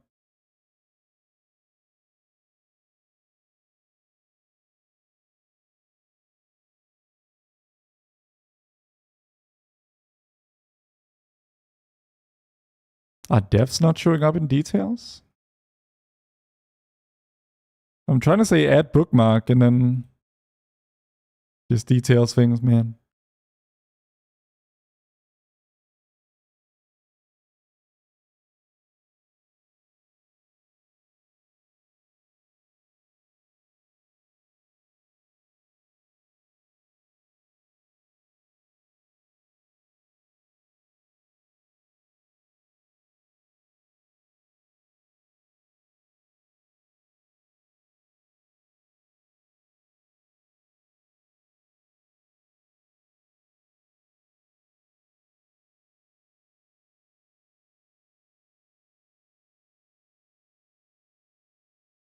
[SPEAKER 1] Are devs not showing up in details? I'm trying to say add bookmark and then just details things, man.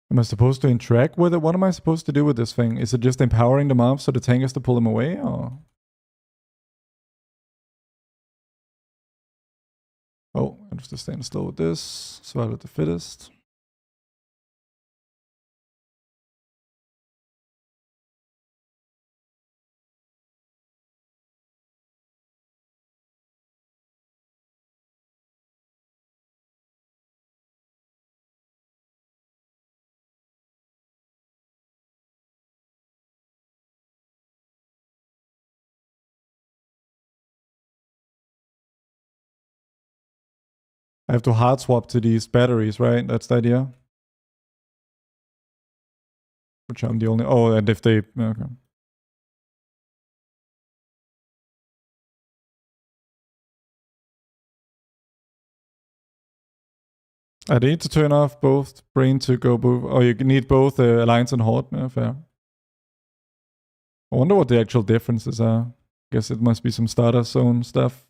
[SPEAKER 1] Am I supposed to interact with it? What am I supposed to do with this thing? Is it just empowering the mob so the tank has to pull him away? Or? Oh, I have to stand still with this. Survival of the fittest. I have to hard swap to these batteries, right? That's the idea. Which I'm the only. Oh, and if they. Okay. I need to turn off both brain to go both. Oh, you need both Alliance and Horde. Yeah, fair. I wonder what the actual differences are. Guess it must be some starter zone stuff.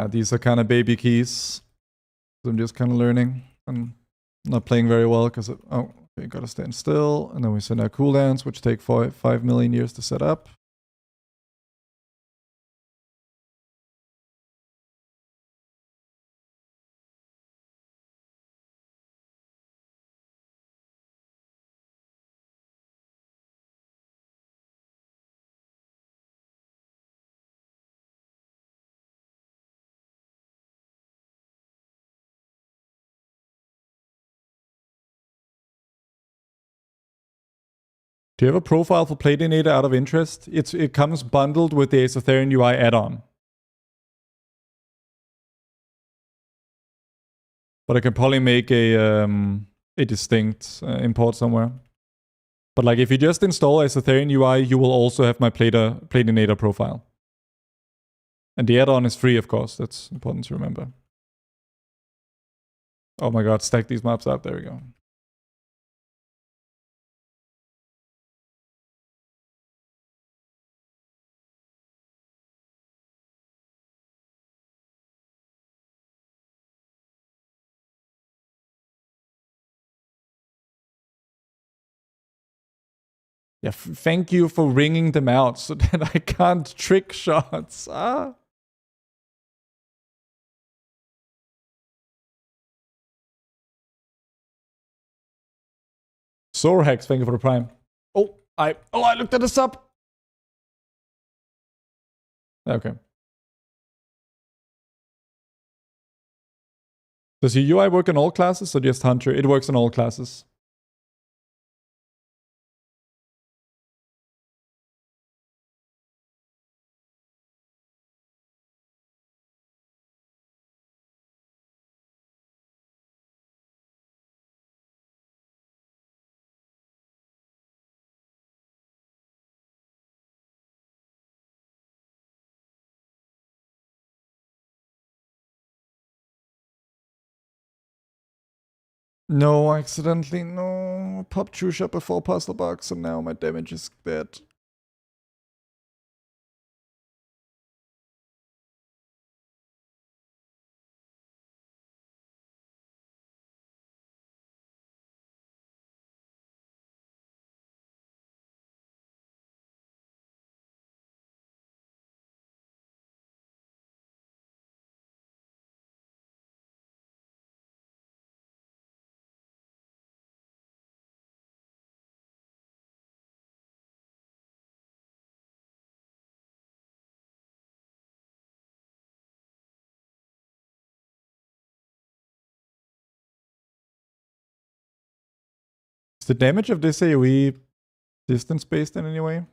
[SPEAKER 1] These are kind of baby keys. I'm just kind of learning and not playing very well because, oh, we gotta stand still. And then we send our cooldowns, which take 5 million years to set up. Do you have a profile for Platinator out of interest? It comes bundled with the Azortharion UI add-on. But I can probably make a distinct import somewhere. But like if you just install Azortharion UI, you will also have my Platinator profile. And the add-on is free, of course. That's important to remember. Oh my god, stack these maps up. There we go. Yeah, thank you for ringing them out so that I can't trick shots. Ah. Zorhex, thank you for the prime. Oh, I looked at this up. Okay. Does your UI work on all classes or just Hunter? It works on all classes. No, accidentally, no. Pop true shot before puzzle box, and now my damage is dead. Is the damage of this AoE distance-based in any way?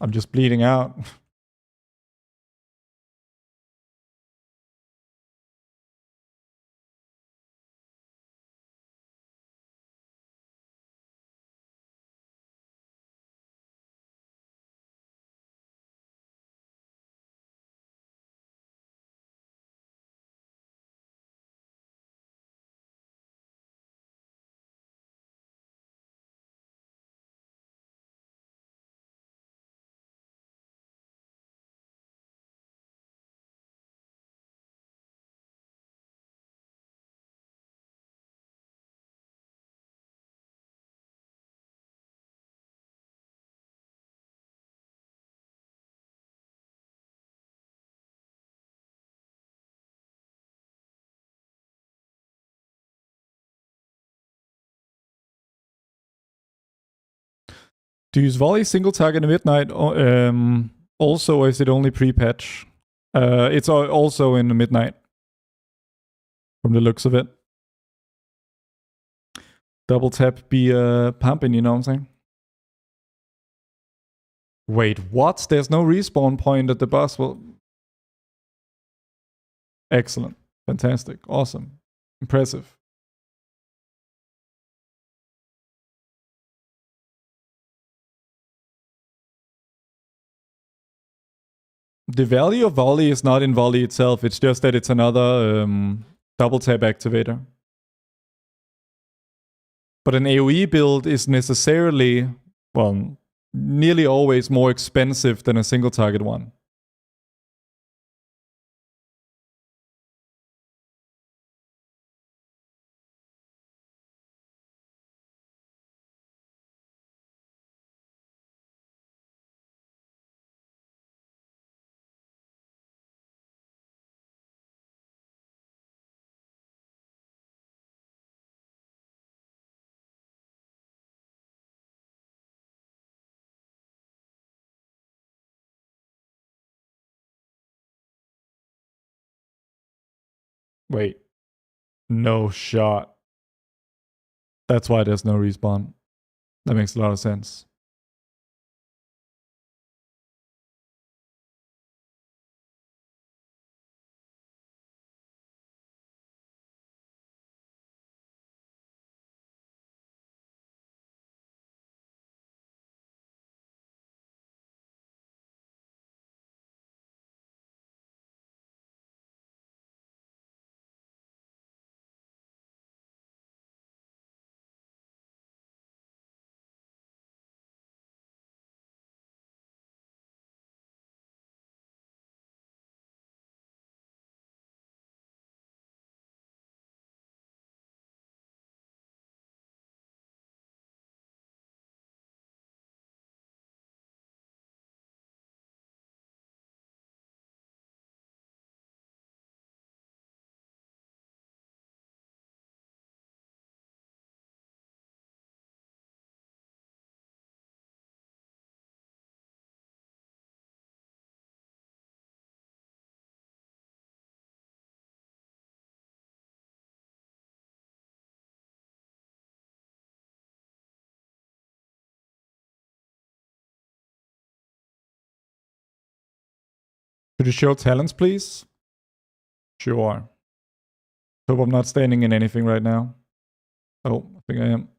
[SPEAKER 1] I'm just bleeding out. Do you use volley single target in midnight? Also, is it only pre-patch? It's also in the midnight. From the looks of it. Double tap be pumping, you know what I'm saying? Wait, what? There's no respawn point at the boss? Well, excellent. Fantastic. Awesome. Impressive. The value of volley is not in volley itself. It's just that it's another double tap activator. But an AoE build is necessarily, well, nearly always more expensive than a single target one. Wait. No shot. That's why there's no respawn. That makes a lot of sense. Could you show talents, please? Sure. Hope I'm not standing in anything right now. Oh, I think I am.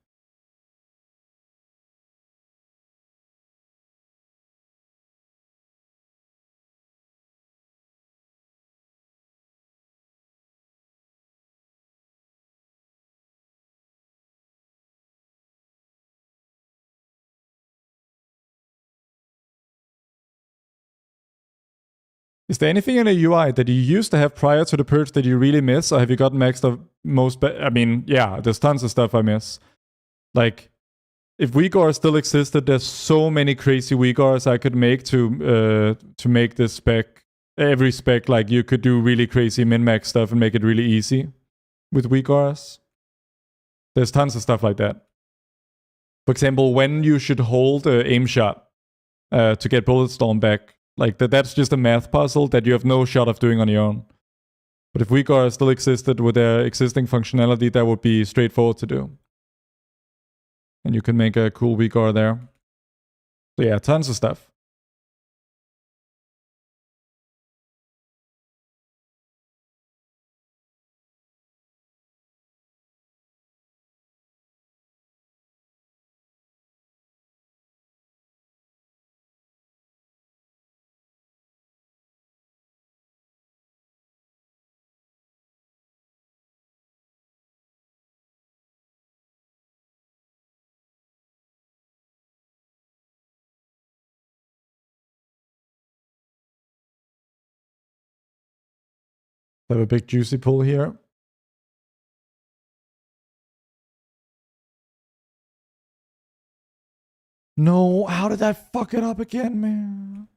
[SPEAKER 1] Is there anything in a UI that you used to have prior to the purge that you really miss, or have you gotten maxed of most? I mean, yeah, there's tons of stuff I miss. Like, if WeGore still existed, there's so many crazy WeGores I could make to make this spec. Every spec, like you could do really crazy min-max stuff and make it really easy with WeGores. There's tons of stuff like that. For example, when you should hold aim shot to get bullet storm back. Like that's just a math puzzle that you have no shot of doing on your own. But if WeGore still existed with their existing functionality, that would be straightforward to do. And you can make a cool WeGore there. So yeah, tons of stuff. I have a big juicy pull here. No, how did I fuck it up again, man?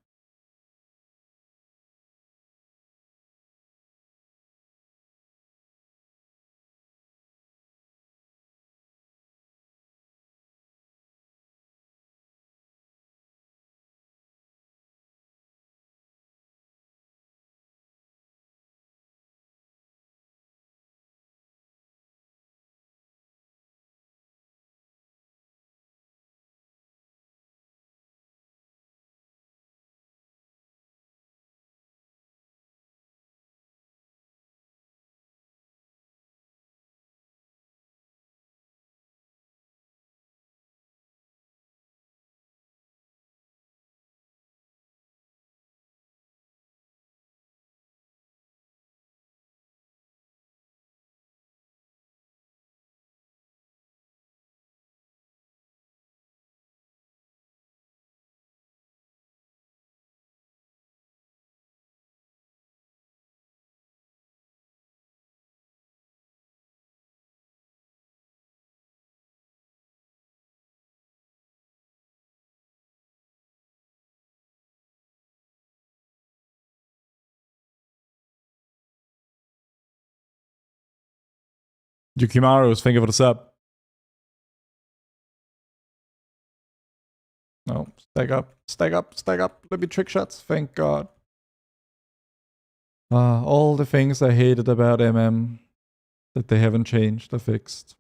[SPEAKER 1] Yukimaru's, thank you for the sub. No, stack up, stack up, stack up. Let me trick shots, thank God. All the things I hated about MM that they haven't changed or fixed.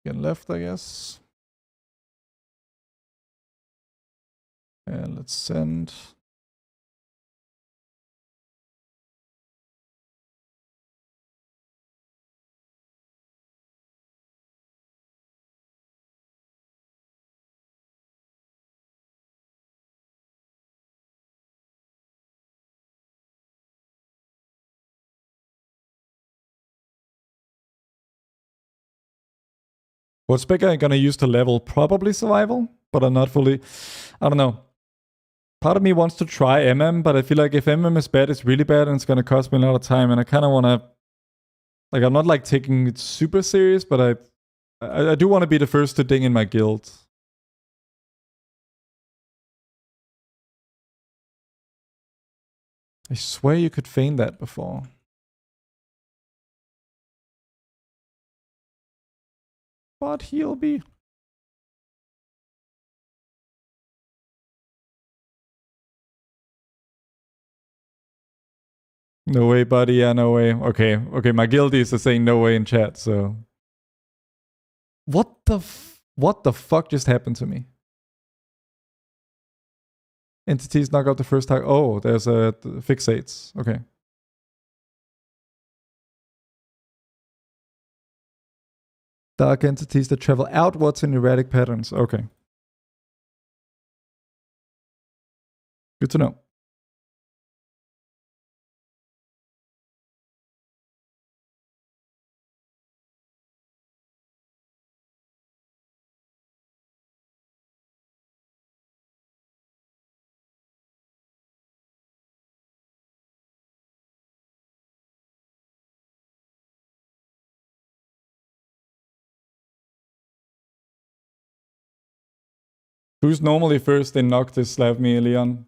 [SPEAKER 1] Again, left, I guess. And let's send. What spec am I gonna use to level? Probably survival, but I'm not fully. I don't know. Part of me wants to try MM, but I feel like if MM is bad, it's really bad and it's gonna cost me a lot of time. And I kind of want to. Like, I'm not like taking it super serious, but I do want to be the first to ding in my guild. I swear you could feign that before. But he'll be. No way, buddy. Yeah, no way. Okay, okay. My guildies are saying no way in chat. So, what the fuck just happened to me? Entities knock out the first target. Oh, there's a fixates. Okay. Dark entities that travel outwards in erratic patterns. Okay. Good to know. Who's normally first in Noctis, Slav me, Leon?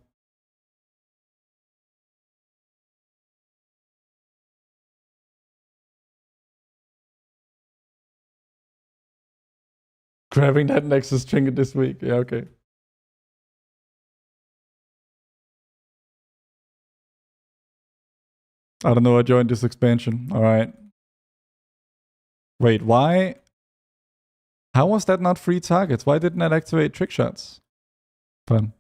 [SPEAKER 1] Grabbing that Nexus trinket this week. Yeah, okay. I don't know. I joined this expansion. All right. Wait, why? How was that not free targets? Why didn't that activate trick shots? Fun.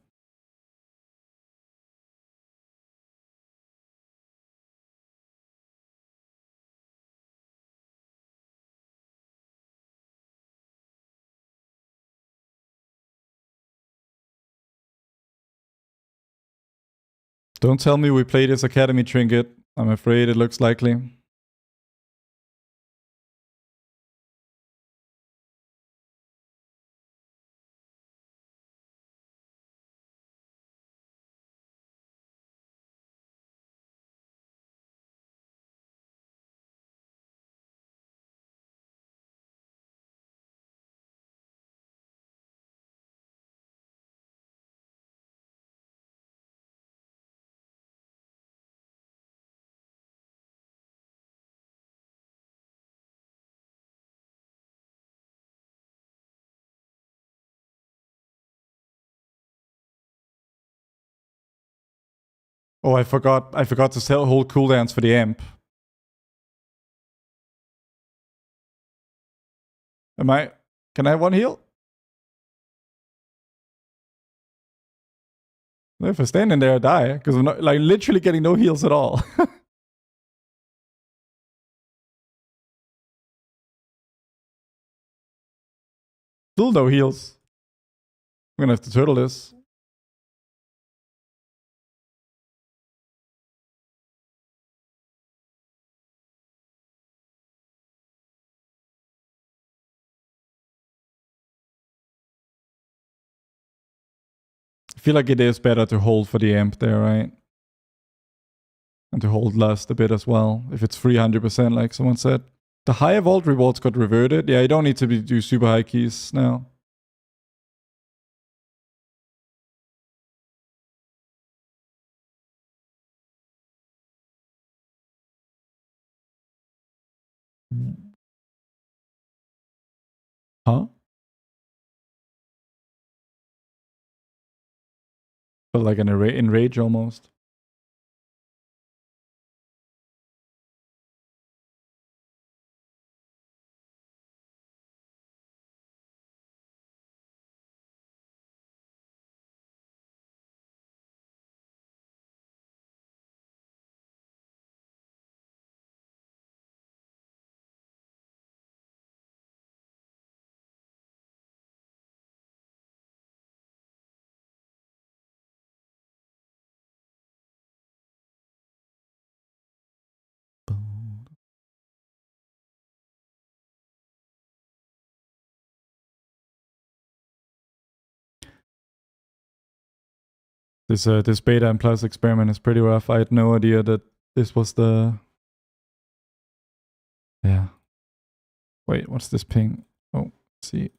[SPEAKER 1] Don't tell me we play this Academy trinket. I'm afraid it looks likely. Oh, I forgot to sell hold cooldowns for the amp. Can I have one heal? If I stand in there, I die. Because I'm not, like, literally getting no heals at all. Still no heals. I'm gonna have to turtle this. feel like it is better to hold for the amp there, right? And to hold lust a bit as well, if it's 300%, like someone said. The higher vault rewards got reverted. Yeah, you don't need to do super high keys now. Huh? But like an enrage almost. This beta and plus experiment is pretty rough. I had no idea that this was the... Yeah. Wait, what's this ping? Oh, let's see.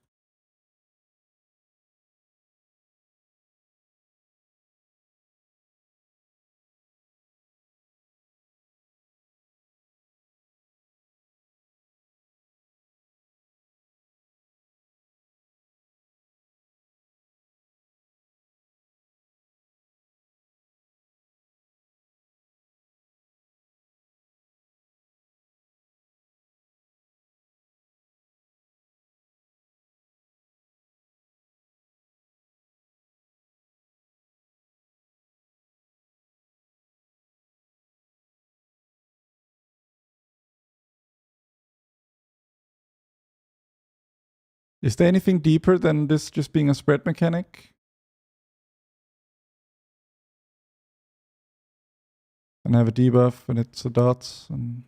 [SPEAKER 1] Is there anything deeper than this just being a spread mechanic? And have a debuff and it's a dots and...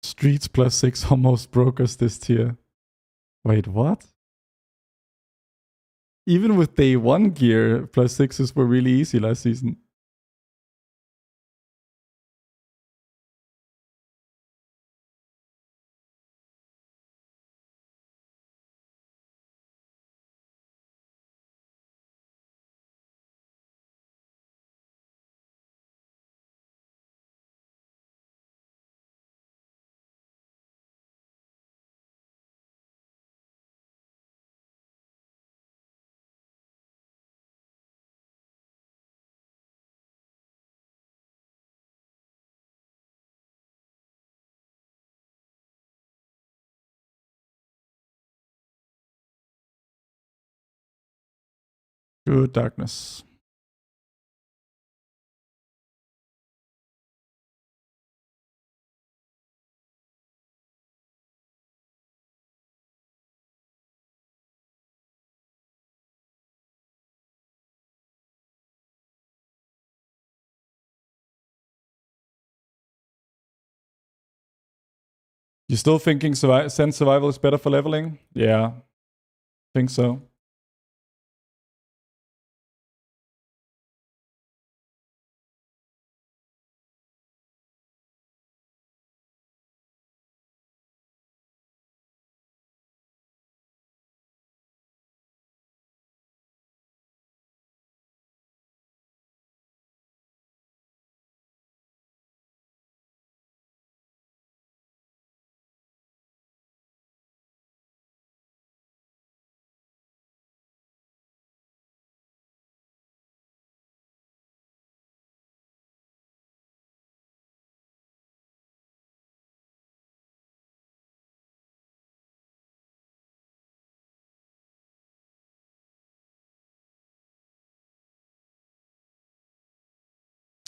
[SPEAKER 1] Streets plus 6 almost broke us this tier. Wait, what? Even with day 1 gear, plus 6s were really easy last season. Good darkness. You still thinking Sense Survival is better for leveling? Yeah, think so.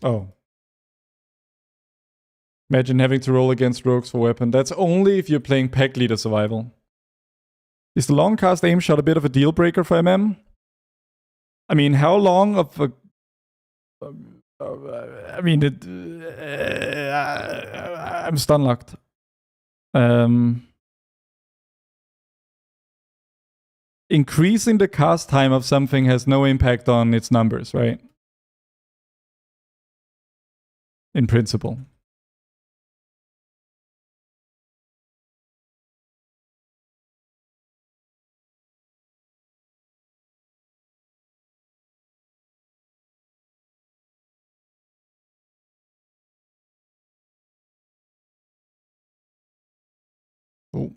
[SPEAKER 1] Oh. Imagine having to roll against rogues for weapon. That's only if you're playing pack leader survival. Is the long cast aim shot a bit of a deal breaker for MM? I mean, how long of a... I mean, I'm stun locked. Increasing the cast time of something has no impact on its numbers, right? In principle. Oh.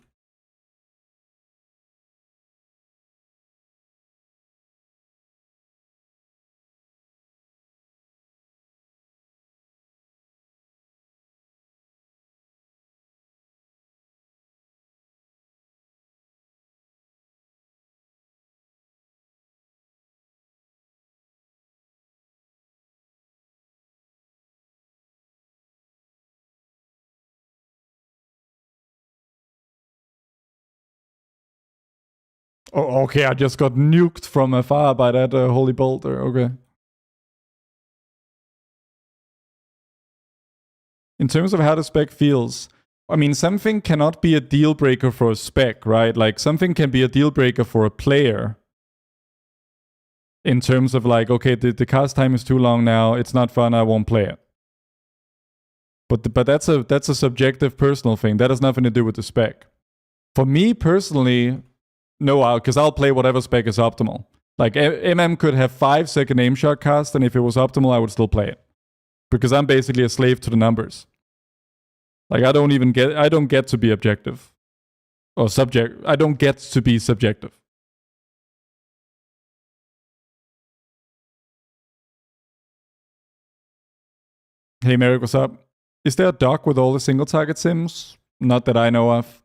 [SPEAKER 1] Oh, okay, I just got nuked from afar by that holy bolter. Okay. In terms of how the spec feels, I mean, something cannot be a deal breaker for a spec, right? Like, something can be a deal breaker for a player. In terms of like, okay, the cast time is too long now. It's not fun. I won't play it. But that's a subjective personal thing. That has nothing to do with the spec. For me personally, no, because I'll play whatever spec is optimal. Like MM could have 5-second aim shot cast, and if it was optimal, I would still play it. Because I'm basically a slave to the numbers. Like I don't get to be objective. Or I don't get to be subjective. Hey Merrick, what's up? Is there a dock with all the single target sims? Not that I know of.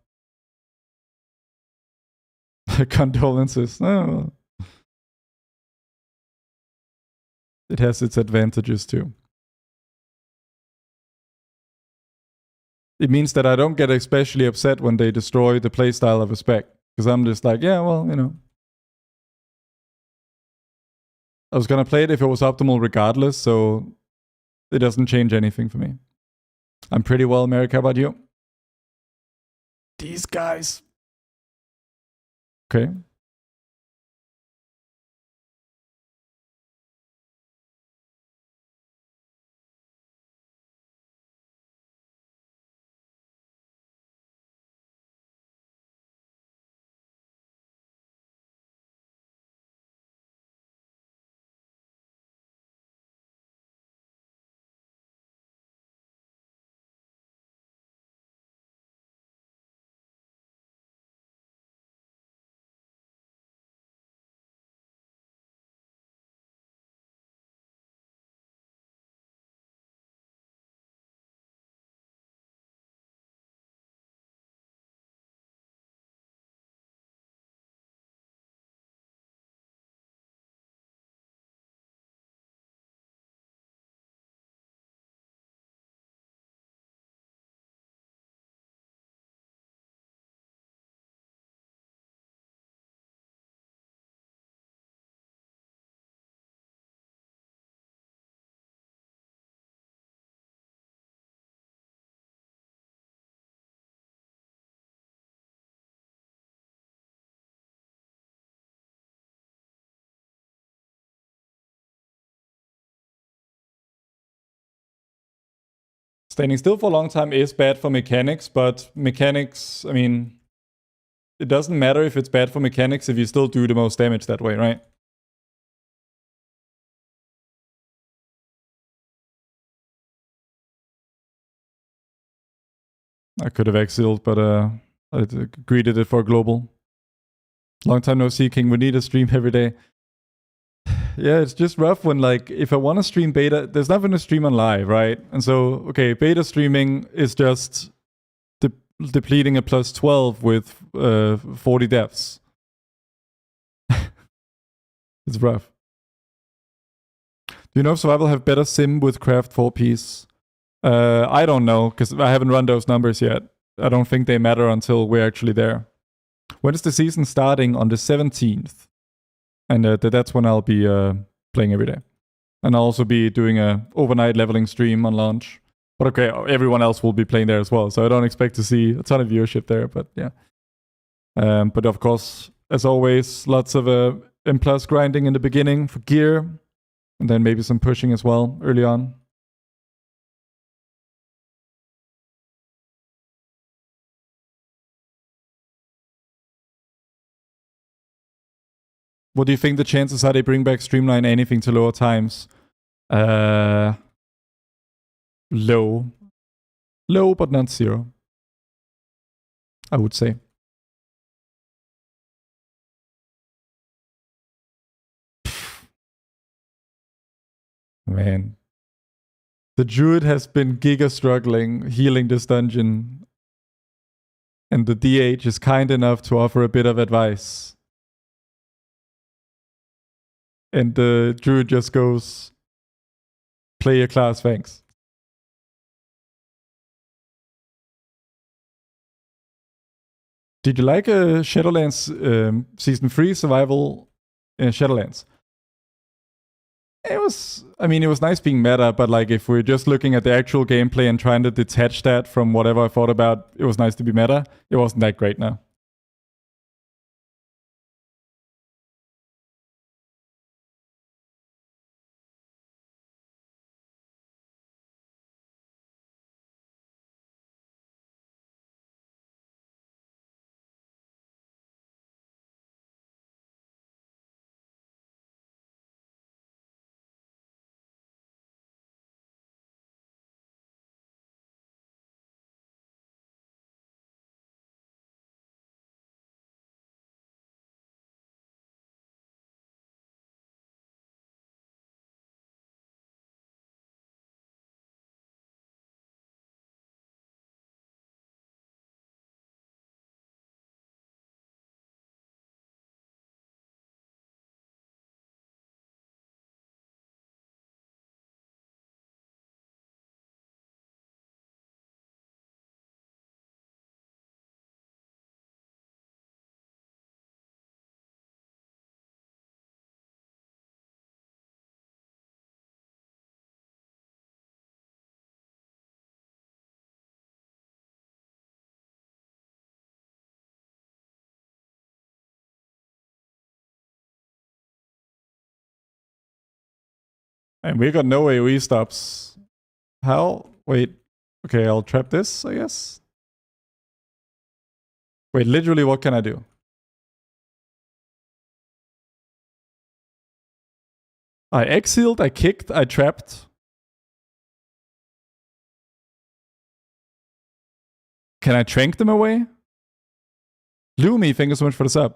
[SPEAKER 1] Condolences. Oh. It has its advantages too. It means that I don't get especially upset when they destroy the playstyle of a spec. Because I'm just like, yeah, well, you know. I was gonna play it if it was optimal regardless, so it doesn't change anything for me. I'm pretty well, Merrick. How about you? These guys. Okay. Standing still for a long time is bad for mechanics, but mechanics, I mean, it doesn't matter if it's bad for mechanics if you still do the most damage that way, right? I could have exiled, but I greeted it for global. Long time no see, King. We need a stream every day. Yeah, it's just rough when, like, if I want to stream beta, there's nothing to stream on live, right? And so, okay, beta streaming is just depleting a plus 12 with 40 deaths. It's rough. Do you know if survival have better sim with craft 4 piece? I don't know, because I haven't run those numbers yet. I don't think they matter until we're actually there. When is the season starting? On the 17th. And that's when I'll be playing every day. And I'll also be doing a overnight leveling stream on launch. But okay, everyone else will be playing there as well, so I don't expect to see a ton of viewership there, but yeah. But of course, as always, lots of M+ grinding in the beginning for gear, and then maybe some pushing as well early on. What do you think the chances are they bring back Streamline anything to lower times? Low. Low, but not zero, I would say. Man. The Druid has been giga struggling healing this dungeon. And the DH is kind enough to offer a bit of advice. And the Druid just goes, play your class, thanks. Did you like Shadowlands Season 3 Survival Shadowlands? It was nice being meta, but like if we're just looking at the actual gameplay and trying to detach that from whatever I thought about, it was nice to be meta. It wasn't that great now. And we got no AoE stops. How? Wait. Okay, I'll trap this, I guess. Wait, literally, what can I do? I exiled, I kicked, I trapped. Can I trank them away? Lumi, thank you so much for the sub.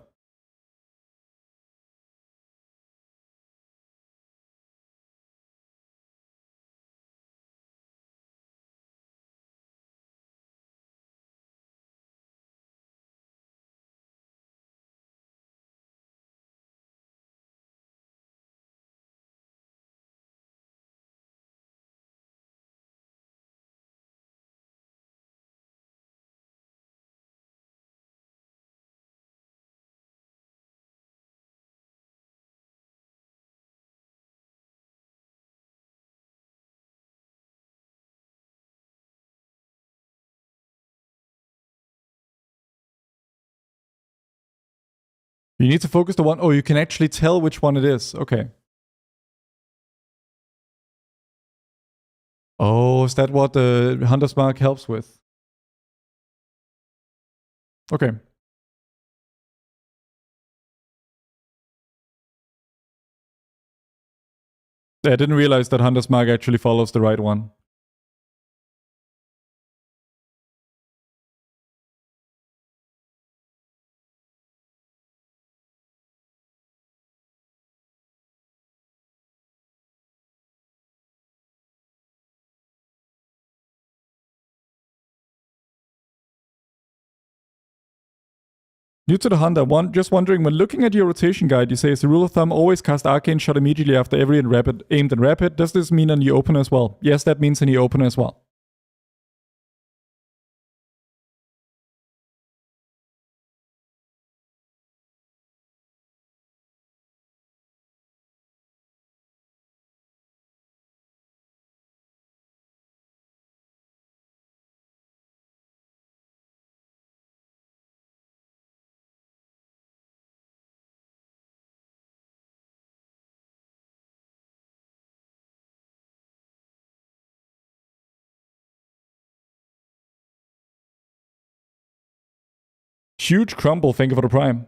[SPEAKER 1] You need to focus the one. Oh, you can actually tell which one it is. Okay. Oh, is that what the Hunter's Mark helps with? Okay. I didn't realize that Hunter's Mark actually follows the right one. New to the Hunter, just wondering, when looking at your rotation guide, you say as a rule of thumb, always cast Arcane Shot immediately after every aimed and rapid. Does this mean a new opener as well? Yes, that means a new opener as well. Huge crumble, thank you for the prime.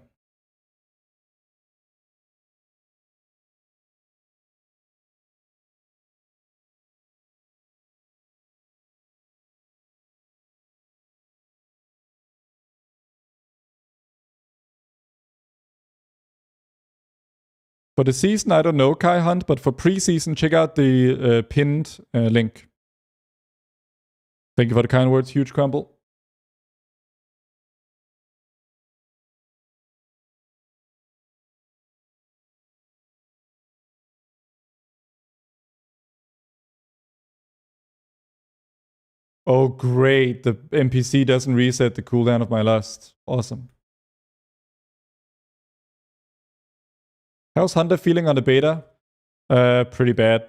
[SPEAKER 1] For the season, I don't know, Kai Hunt, but for preseason, check out the pinned link. Thank you for the kind words, huge crumble. Oh, great. The NPC doesn't reset the cooldown of my lust. Awesome. How's Hunter feeling on the beta? Pretty bad.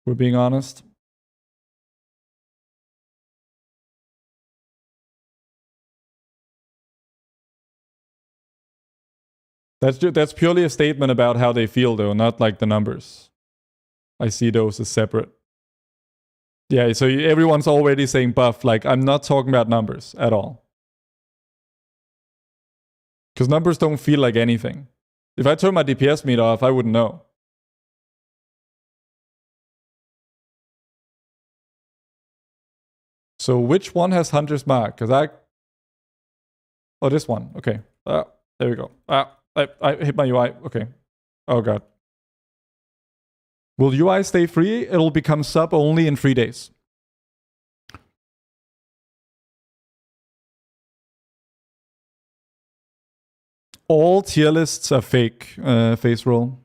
[SPEAKER 1] We're being honest. That's purely a statement about how they feel, though, not like the numbers. I see those as separate. Yeah, so everyone's already saying buff. Like, I'm not talking about numbers at all. Because numbers don't feel like anything. If I turn my DPS meter off, I wouldn't know. So which one has Hunter's Mark? Because Oh, this one. Okay. There we go. I hit my UI. Okay. Oh, God. Will UI stay free? It'll become sub only in 3 days. All tier lists are fake, face roll.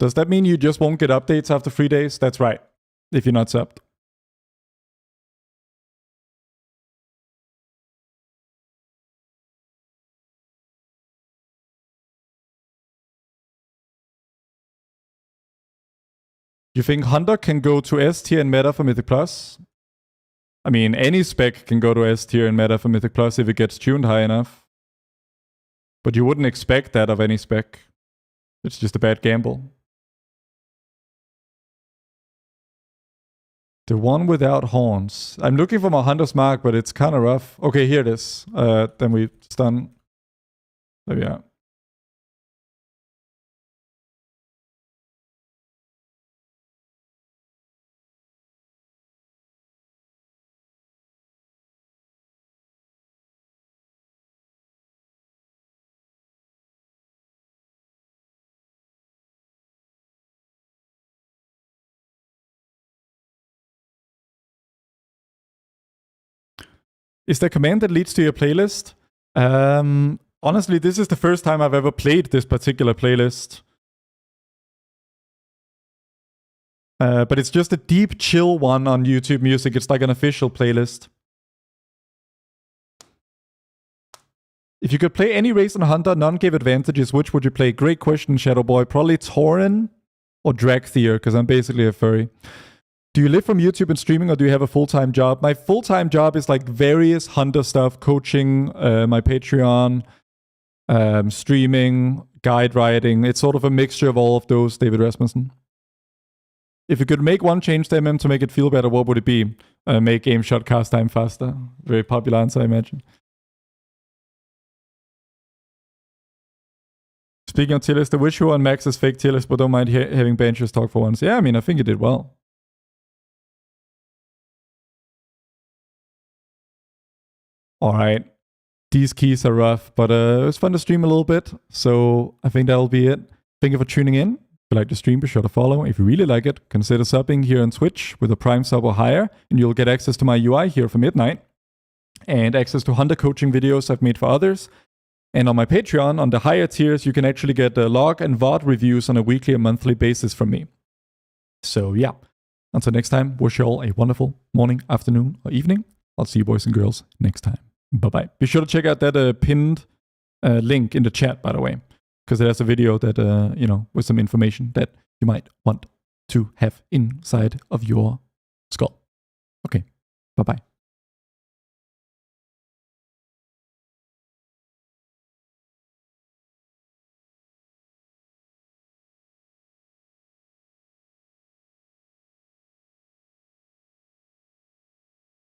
[SPEAKER 1] Does that mean you just won't get updates after 3 days? That's right, if you're not subbed. You think Hunter can go to S tier in meta for Mythic Plus? I mean, any spec can go to S tier in meta for Mythic Plus if it gets tuned high enough. But you wouldn't expect that of any spec. It's just a bad gamble. The one without horns. I'm looking for my Hunter's Mark, but it's kind of rough. Okay, here it is. Then we stun. There we are. Is there a command that leads to your playlist? Honestly, this is the first time I've ever played this particular playlist. But it's just a deep chill one on YouTube Music. It's like an official playlist. If you could play any race on Hunter, none gave advantages, which would you play? Great question, Shadowboy. Probably Tauren or Dragthier, because I'm basically a furry. Do you live from YouTube and streaming, or do you have a full-time job? My full-time job is like various Hunter stuff, coaching, my Patreon, streaming, guide writing. It's sort of a mixture of all of those, David Rasmussen. If you could make one change to MM to make it feel better, what would it be? Make game shot cast time faster. Very popular answer, I imagine. Speaking of tier list, I wish you on Max's fake tier list, but don't mind having benchers talk for once. Yeah, I mean, I think you did well. All right. These keys are rough, but it was fun to stream a little bit. So I think that'll be it. Thank you for tuning in. If you like the stream, be sure to follow. If you really like it, consider subbing here on Twitch with a Prime sub or higher, and you'll get access to my UI here for midnight, and access to Hunter coaching videos I've made for others. And on my Patreon, on the higher tiers, you can actually get log and VOD reviews on a weekly and monthly basis from me. So yeah, until next time, wish you all a wonderful morning, afternoon, or evening. I'll see you boys and girls next time. Bye-bye. Be sure to check out that pinned link in the chat, by the way, because there's a video that, with some information that you might want to have inside of your skull. Okay, bye-bye.